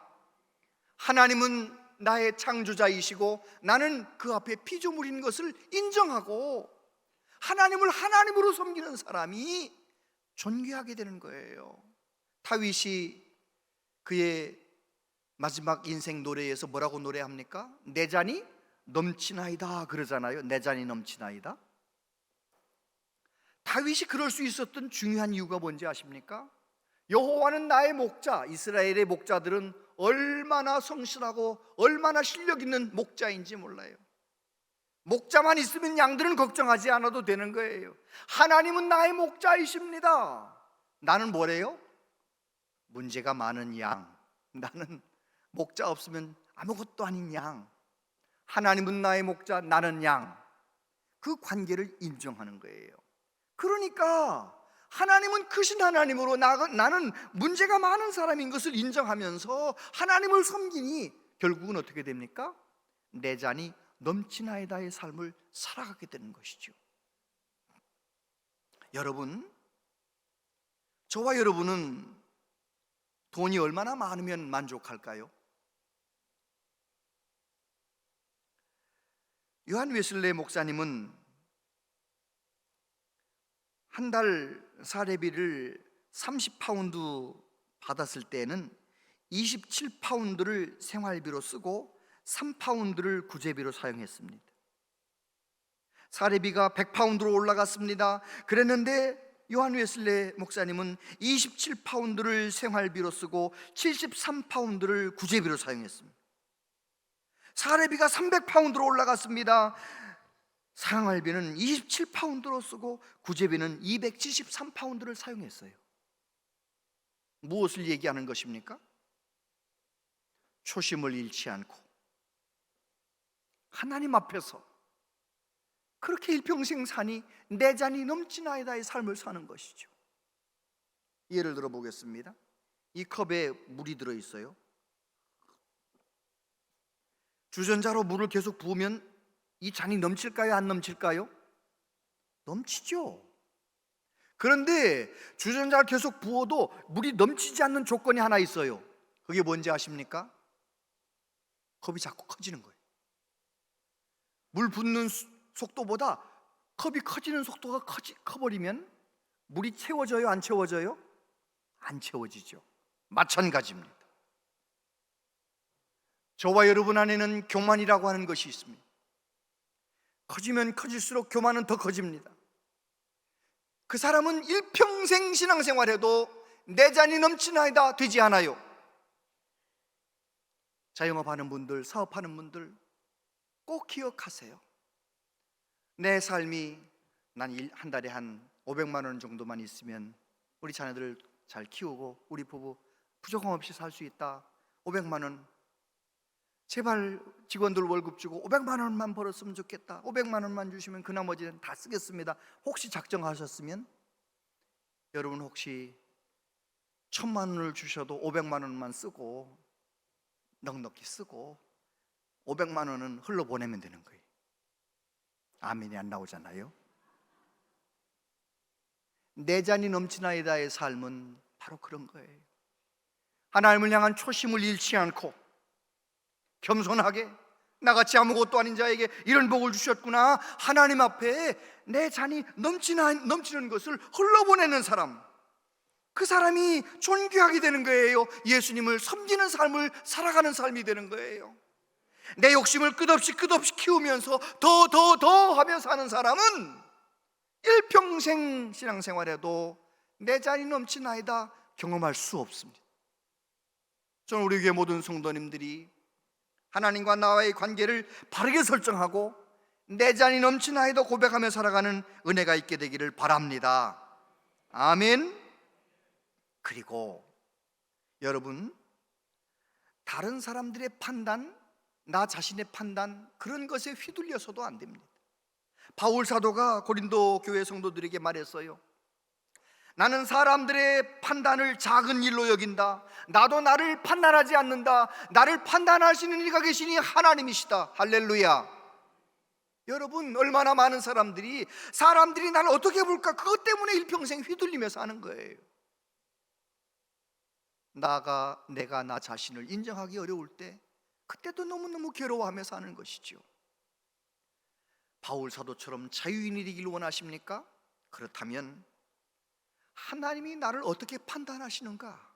하나님은 나의 창조자이시고 나는 그 앞에 피조물인 것을 인정하고 하나님을 하나님으로 섬기는 사람이 존귀하게 되는 거예요. 다윗이 그의 마지막 인생 노래에서 뭐라고 노래합니까? 내 잔이 넘치나이다 그러잖아요. 내 잔이 넘치나이다. 다윗이 그럴 수 있었던 중요한 이유가 뭔지 아십니까? 여호와는 나의 목자. 이스라엘의 목자들은 얼마나 성실하고 얼마나 실력 있는 목자인지 몰라요. 목자만 있으면 양들은 걱정하지 않아도 되는 거예요. 하나님은 나의 목자이십니다. 나는 뭐래요? 문제가 많은 양. 나는 목자 없으면 아무것도 아닌 양. 하나님은 나의 목자, 나는 양. 그 관계를 인정하는 거예요. 그러니까 하나님은 크신 하나님으로 나는 문제가 많은 사람인 것을 인정하면서 하나님을 섬기니 결국은 어떻게 됩니까? 내 잔이 넘치나이다의 삶을 살아가게 되는 것이죠. 여러분, 저와 여러분은 돈이 얼마나 많으면 만족할까요? 요한 웨슬레 목사님은 한 달 사례비를 30파운드 받았을 때는 27파운드를 생활비로 쓰고 3파운드를 구제비로 사용했습니다. 사례비가 100파운드로 올라갔습니다. 그랬는데 요한 웨슬레 목사님은 27파운드를 생활비로 쓰고 73파운드를 구제비로 사용했습니다. 사례비가 300파운드로 올라갔습니다. 생활비는 27파운드로 쓰고 구제비는 273파운드를 사용했어요. 무엇을 얘기하는 것입니까? 초심을 잃지 않고 하나님 앞에서 그렇게 일평생 사니 내 잔이 넘치나이다의 삶을 사는 것이죠. 예를 들어 보겠습니다. 이 컵에 물이 들어있어요. 주전자로 물을 계속 부으면 이 잔이 넘칠까요? 안 넘칠까요? 넘치죠. 그런데 주전자를 계속 부어도 물이 넘치지 않는 조건이 하나 있어요. 그게 뭔지 아십니까? 컵이 자꾸 커지는 거예요. 물 붓는 속도보다 컵이 커지는 속도가 커버리면 물이 채워져요? 안 채워져요? 안 채워지죠. 마찬가지입니다. 저와 여러분 안에는 교만이라고 하는 것이 있습니다. 커지면 커질수록 교만은 더 커집니다. 그 사람은 일평생 신앙생활해도 내 잔이 넘치나이다 되지 않아요. 자영업하는 분들, 사업하는 분들 꼭 기억하세요. 내 삶이 난 한 달에 한 500만 원 정도만 있으면 우리 자녀들 잘 키우고 우리 부부 부족함 없이 살 수 있다. 500만 원 제발 직원들 월급 주고 500만 원만 벌었으면 좋겠다. 500만 원만 주시면 그 나머지는 다 쓰겠습니다. 혹시 작정하셨으면 여러분 혹시 1000만 원을 주셔도 500만 원만 쓰고 넉넉히 쓰고 500만 원은 흘러보내면 되는 거예요. 아멘이 안 나오잖아요. 내 잔이 넘치나이다의 삶은 바로 그런 거예요. 하나님을 향한 초심을 잃지 않고 겸손하게 나같이 아무것도 아닌 자에게 이런 복을 주셨구나, 하나님 앞에 내 잔이 넘치는 것을 흘러보내는 사람, 그 사람이 존귀하게 되는 거예요. 예수님을 섬기는 삶을 살아가는 삶이 되는 거예요. 내 욕심을 끝없이 키우면서 더 하며 사는 사람은 일평생 신앙생활에도 내 잔이 넘치나이다 경험할 수 없습니다. 저는 우리 교회 모든 성도님들이 하나님과 나와의 관계를 바르게 설정하고 내 잔이 넘치나이다 고백하며 살아가는 은혜가 있게 되기를 바랍니다. 아멘. 그리고 여러분, 다른 사람들의 판단, 나 자신의 판단, 그런 것에 휘둘려서도 안 됩니다. 바울 사도가 고린도 교회 성도들에게 말했어요. 나는 사람들의 판단을 작은 일로 여긴다. 나도 나를 판단하지 않는다. 나를 판단하시는 이가 계시니 하나님이시다. 할렐루야. 여러분, 얼마나 많은 사람들이 나를 어떻게 볼까, 그것 때문에 일평생 휘둘리며 사는 거예요. 내가 나 자신을 인정하기 어려울 때 그때도 너무너무 괴로워하며 사는 것이죠. 바울 사도처럼 자유인이 되길 원하십니까? 그렇다면 하나님이 나를 어떻게 판단하시는가,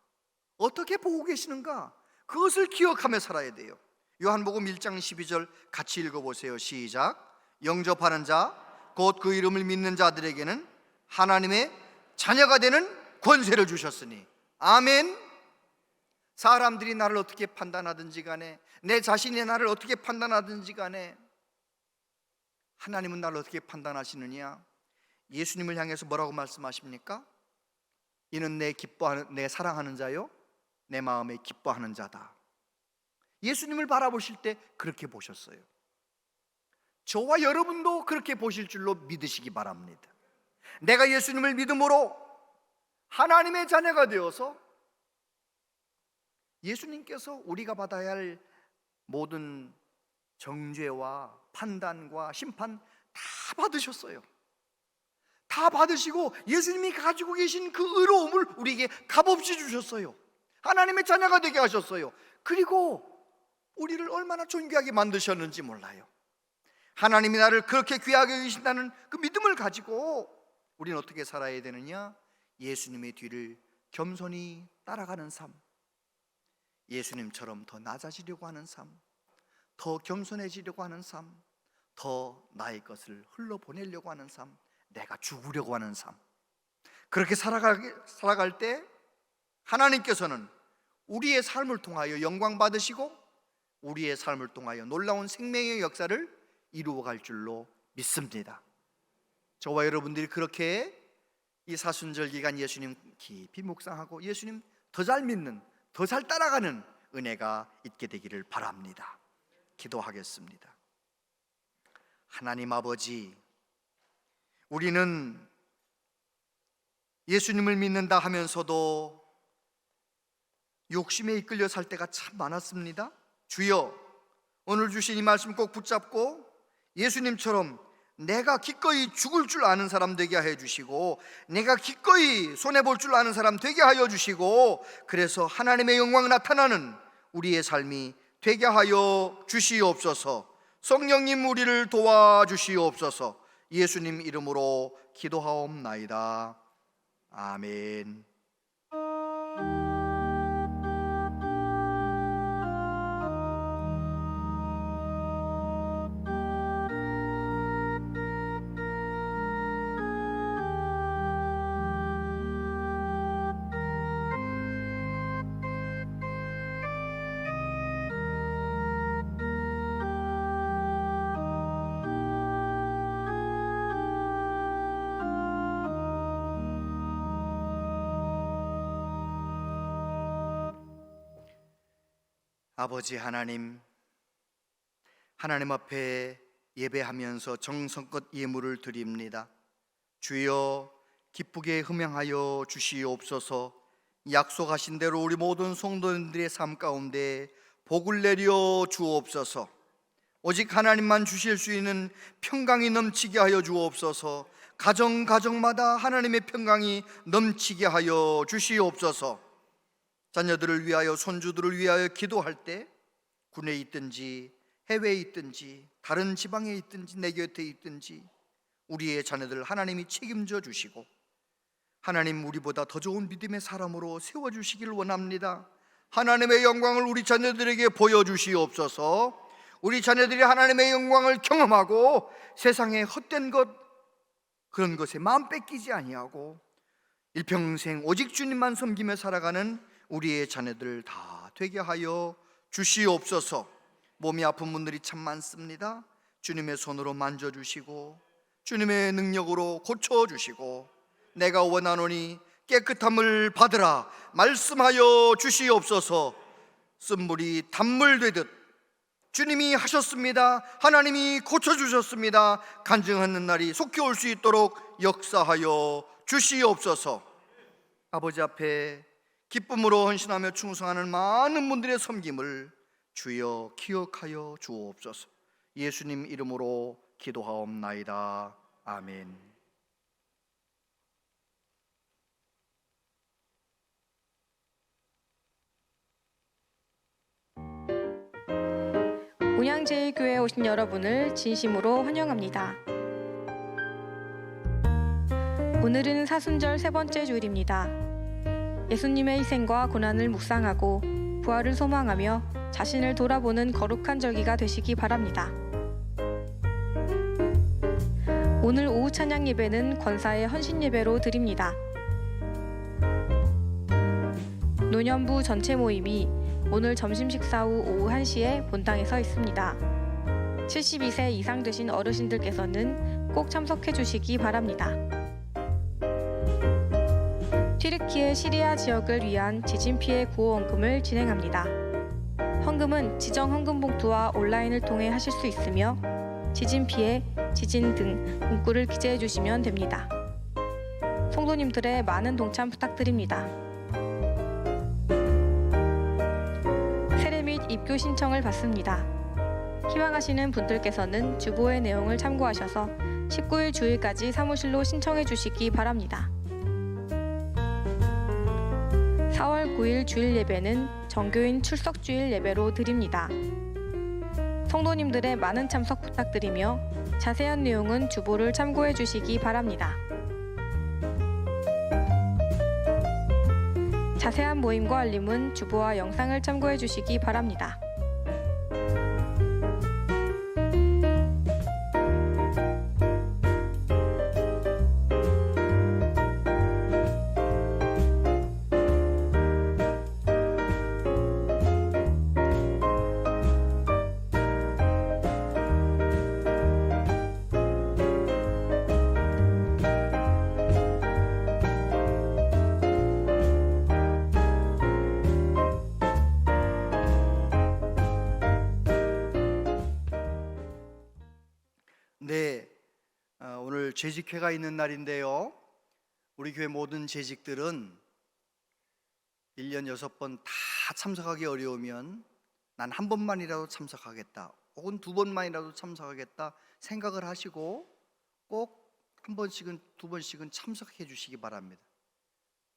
어떻게 보고 계시는가, 그것을 기억하며 살아야 돼요. 요한복음 1장 12절 같이 읽어보세요. 시작. 영접하는 자 곧 그 이름을 믿는 자들에게는 하나님의 자녀가 되는 권세를 주셨으니. 아멘. 사람들이 나를 어떻게 판단하든지 간에, 내 자신이 나를 어떻게 판단하든지 간에 하나님은 나를 어떻게 판단하시느냐? 예수님을 향해서 뭐라고 말씀하십니까? 이는 내 사랑하는 자요, 내 마음에 기뻐하는 자다. 예수님을 바라보실 때 그렇게 보셨어요. 저와 여러분도 그렇게 보실 줄로 믿으시기 바랍니다. 내가 예수님을 믿음으로 하나님의 자녀가 되어서 예수님께서 우리가 받아야 할 모든 정죄와 판단과 심판 다 받으셨어요. 다 받으시고 예수님이 가지고 계신 그 의로움을 우리에게 값없이 주셨어요. 하나님의 자녀가 되게 하셨어요. 그리고 우리를 얼마나 존귀하게 만드셨는지 몰라요. 하나님이 나를 그렇게 귀하게 여기신다는 그 믿음을 가지고 우리는 어떻게 살아야 되느냐? 예수님의 뒤를 겸손히 따라가는 삶, 예수님처럼 더 낮아지려고 하는 삶, 더 겸손해지려고 하는 삶, 더 나의 것을 흘러보내려고 하는 삶, 내가 죽으려고 하는 삶, 그렇게 살아갈 때 하나님께서는 우리의 삶을 통하여 영광 받으시고 우리의 삶을 통하여 놀라운 생명의 역사를 이루어갈 줄로 믿습니다. 저와 여러분들이 그렇게 이 사순절 기간 예수님 깊이 묵상하고 예수님 더 잘 믿는, 더 잘 따라가는 은혜가 있게 되기를 바랍니다. 기도하겠습니다. 하나님 아버지, 우리는 예수님을 믿는다 하면서도 욕심에 이끌려 살 때가 참 많았습니다. 주여, 오늘 주신 이 말씀 꼭 붙잡고 예수님처럼 내가 기꺼이 죽을 줄 아는 사람 되게 하여 주시고, 내가 기꺼이 손해볼 줄 아는 사람 되게 하여 주시고, 그래서 하나님의 영광 나타나는 우리의 삶이 되게 하여 주시옵소서. 성령님 우리를 도와주시옵소서. 예수님 이름으로 기도하옵나이다. 아멘. 아버지 하나님, 하나님 앞에 예배하면서 정성껏 예물을 드립니다. 주여 기쁘게 흠양하여 주시옵소서. 약속하신 대로 우리 모든 성도님들의 삶 가운데 복을 내려 주옵소서. 오직 하나님만 주실 수 있는 평강이 넘치게 하여 주옵소서. 가정마다 하나님의 평강이 넘치게 하여 주시옵소서. 자녀들을 위하여, 손주들을 위하여 기도할 때 군에 있든지 해외에 있든지 다른 지방에 있든지 내 곁에 있든지 우리의 자녀들 하나님이 책임져 주시고 하나님 우리보다 더 좋은 믿음의 사람으로 세워주시길 원합니다. 하나님의 영광을 우리 자녀들에게 보여주시옵소서. 우리 자녀들이 하나님의 영광을 경험하고 세상의 헛된 것, 그런 것에 마음 뺏기지 아니하고 일평생 오직 주님만 섬기며 살아가는 우리의 자녀들 다 되게 하여 주시옵소서. 몸이 아픈 분들이 참 많습니다. 주님의 손으로 만져주시고 주님의 능력으로 고쳐주시고 내가 원하노니 깨끗함을 받으라 말씀하여 주시옵소서. 쓴물이 단물 되듯 주님이 하셨습니다. 하나님이 고쳐주셨습니다. 간증하는 날이 속히 올 수 있도록 역사하여 주시옵소서. 아버지 앞에 기쁨으로 헌신하며 충성하는 많은 분들의 섬김을 주여 기억하여 주옵소서. 예수님 이름으로 기도하옵나이다. 아멘. 온양제일교회에 오신 여러분을 진심으로 환영합니다. 오늘은 사순절 세 번째 주일입니다. 예수님의 희생과 고난을 묵상하고 부활을 소망하며 자신을 돌아보는 거룩한 절기가 되시기 바랍니다. 오늘 오후 찬양 예배는 권사의 헌신 예배로 드립니다. 노년부 전체 모임이 오늘 점심 식사 후 오후 1시에 본당에서 있습니다. 72세 이상 되신 어르신들께서는 꼭 참석해 주시기 바랍니다. 튀르키예 시리아 지역을 위한 지진 피해 구호 헌금을 진행합니다. 헌금은 지정 헌금 봉투와 온라인을 통해 하실 수 있으며 지진 피해, 지진 등 문구를 기재해 주시면 됩니다. 성도님들의 많은 동참 부탁드립니다. 세례 및 입교 신청을 받습니다. 희망하시는 분들께서는 주보의 내용을 참고하셔서 19일 주일까지 사무실로 신청해 주시기 바랍니다. 4월 9일 주일 예배는 정교인 출석 주일 예배로 드립니다. 성도님들의 많은 참석 부탁드리며 자세한 내용은 주보를 참고해 주시기 바랍니다. 자세한 모임과 알림은 주보와 영상을 참고해 주시기 바랍니다. 네, 오늘 재직회가 있는 날인데요. 우리 교회 모든 재직들은 1년 6번 다 참석하기 어려우면 난 한 번만이라도 참석하겠다 혹은 2번만이라도 참석하겠다 생각을 하시고 꼭 한 번씩은 2번씩은 참석해 주시기 바랍니다.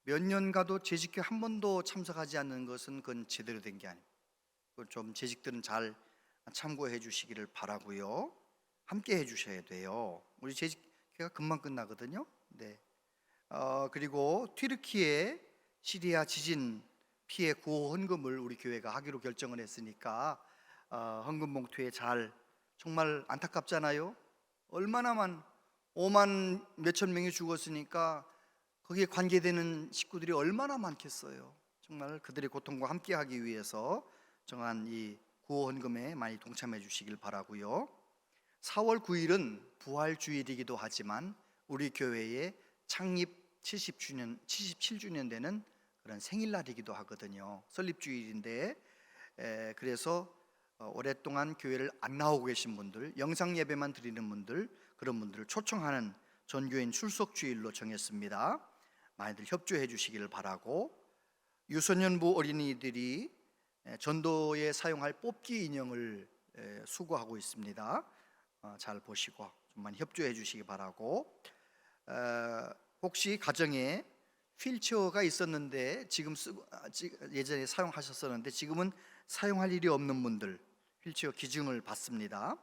몇 년 가도 재직회 한 번도 참석하지 않는 것은 그건 제대로 된 게 아닙니다. 좀 재직들은 잘 참고해 주시기를 바라고요. 함께 해주셔야 돼요. 우리 재직회가 금방 끝나거든요. 네. 그리고 튀르키예 시리아 지진 피해 구호 헌금을 우리 교회가 하기로 결정을 했으니까 헌금 봉투에 잘, 정말 안타깝잖아요. 얼마나만 5만 몇천 명이 죽었으니까 거기에 관계되는 식구들이 얼마나 많겠어요. 정말 그들의 고통과 함께하기 위해서 정한 이 구호 헌금에 많이 동참해 주시길 바라고요. 4월 9일은 부활주일이기도 하지만 우리 교회의 창립 77주년 되는 그런 생일날이기도 하거든요. 설립주일인데 그래서 오랫동안 교회를 안 나오고 계신 분들, 영상 예배만 드리는 분들, 그런 분들을 초청하는 전교인 출석 주일로 정했습니다. 많이들 협조해 주시기를 바라고, 유소년부 어린이들이 전도에 사용할 뽑기 인형을 수거하고 있습니다. 잘 보시고 좀 많이 협조해 주시기 바라고, 혹시 가정에 휠체어가 있었는데 예전에 사용하셨었는데 지금은 사용할 일이 없는 분들, 휠체어 기증을 받습니다.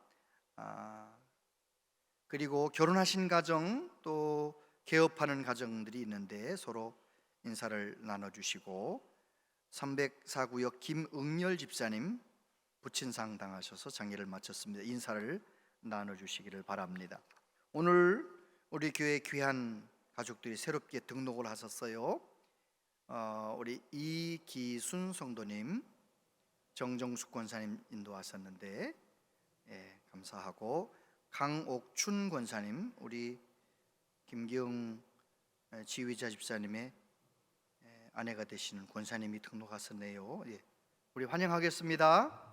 그리고 결혼하신 가정, 또 개업하는 가정들이 있는데 서로 인사를 나눠주시고, 304구역 김응열 집사님 부친상 당하셔서 장례를 마쳤습니다. 인사를 나눠주시기를 바랍니다. 오늘 우리 교회 귀한 가족들이 새롭게 등록을 하셨어요. 우리 이기순 성도님, 정정숙 권사님 인도하셨는데 감사하고, 강옥춘 권사님, 우리 김기영 지휘자 집사님의 아내가 되시는 권사님이 등록하셨네요. 우리 환영하겠습니다.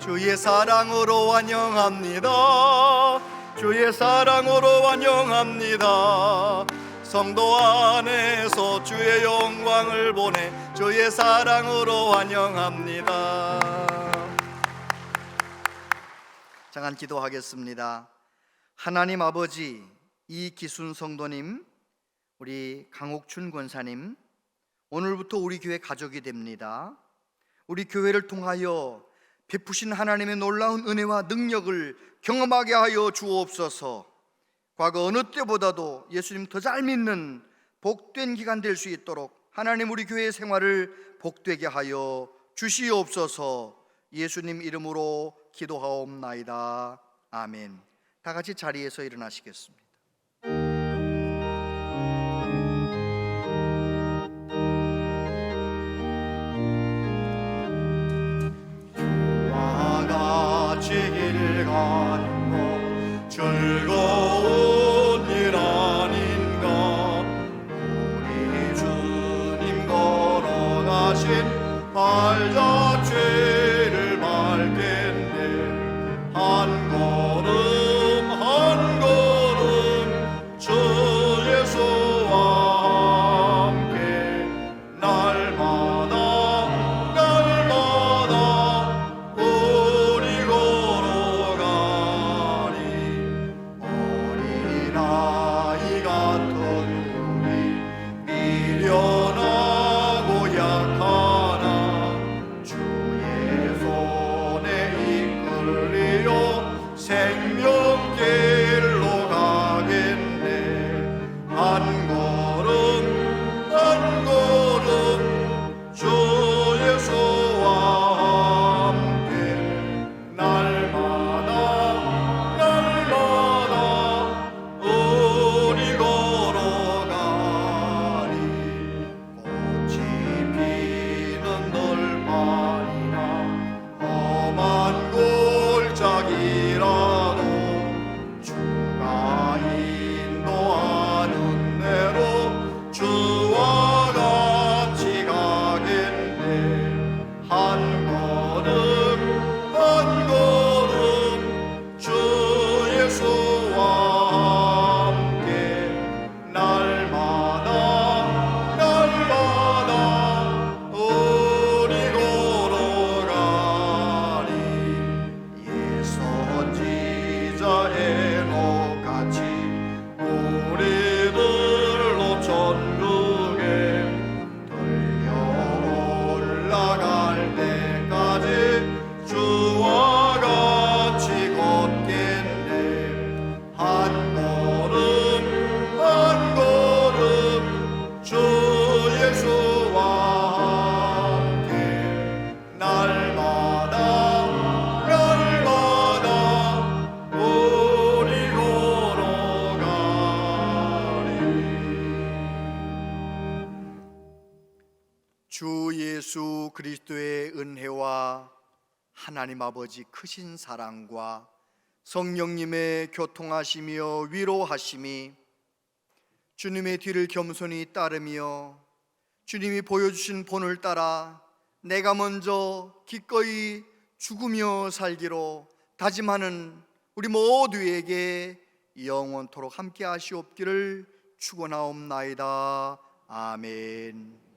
주의 사랑으로 환영합니다. 주의 사랑으로 환영합니다. 성도 안에서 주의 영광을 보내 주의 사랑으로 환영합니다. 잠깐 기도하겠습니다. 하나님 아버지, 이기순 성도님, 우리 강옥춘 권사님, 오늘부터 우리 교회 가족이 됩니다. 우리 교회를 통하여 베푸신 하나님의 놀라운 은혜와 능력을 경험하게 하여 주옵소서. 과거 어느 때보다도 예수님 더 잘 믿는 복된 기간 될 수 있도록 하나님 우리 교회의 생활을 복되게 하여 주시옵소서. 예수님 이름으로 기도하옵나이다. 아멘. 다 같이 자리에서 일어나시겠습니다. 주와 같이 길 가는 것 즐거운 일 아닌가. 우리 주님 걸어가신 발 자체를 밟겠네. 한 걸음 한 걸음 주 예수와 함께 날마다 우리 걸어가리. 어린아이 같은 우리 미련하고 약하나 주의 손에 이끌리어 생명길로 가겠네. 한 걸음 한 걸음 주 예수와 함께 날마다 우리 걸어가리. 꽃이 피는 들판이나 험한 골짜기라도 주가 인도하는 대로 주와 같이 가겠네. 한 걸음 한 걸음 주 예수와 함께 날마다 우리 걸어가리. 예 선지자 에녹같이 우리들로 천국에 들려 올라갈 때까지 주와 같이 걷겠네. 한 걸음 한 걸음 주 예수와 함께 날마다 우리 걸어가리. 주 예수 그리스도의 은혜와 하나님 아버지 크신 사랑과 성령님의 교통하시며 위로하심이 주님의 뒤를 겸손히 따르며 주님이 보여주신 본을 따라 내가 먼저 기꺼이 죽으며 살기로 다짐하는 우리 모두에게 영원토록 함께 하시옵기를 축원하옵나이다. 아멘.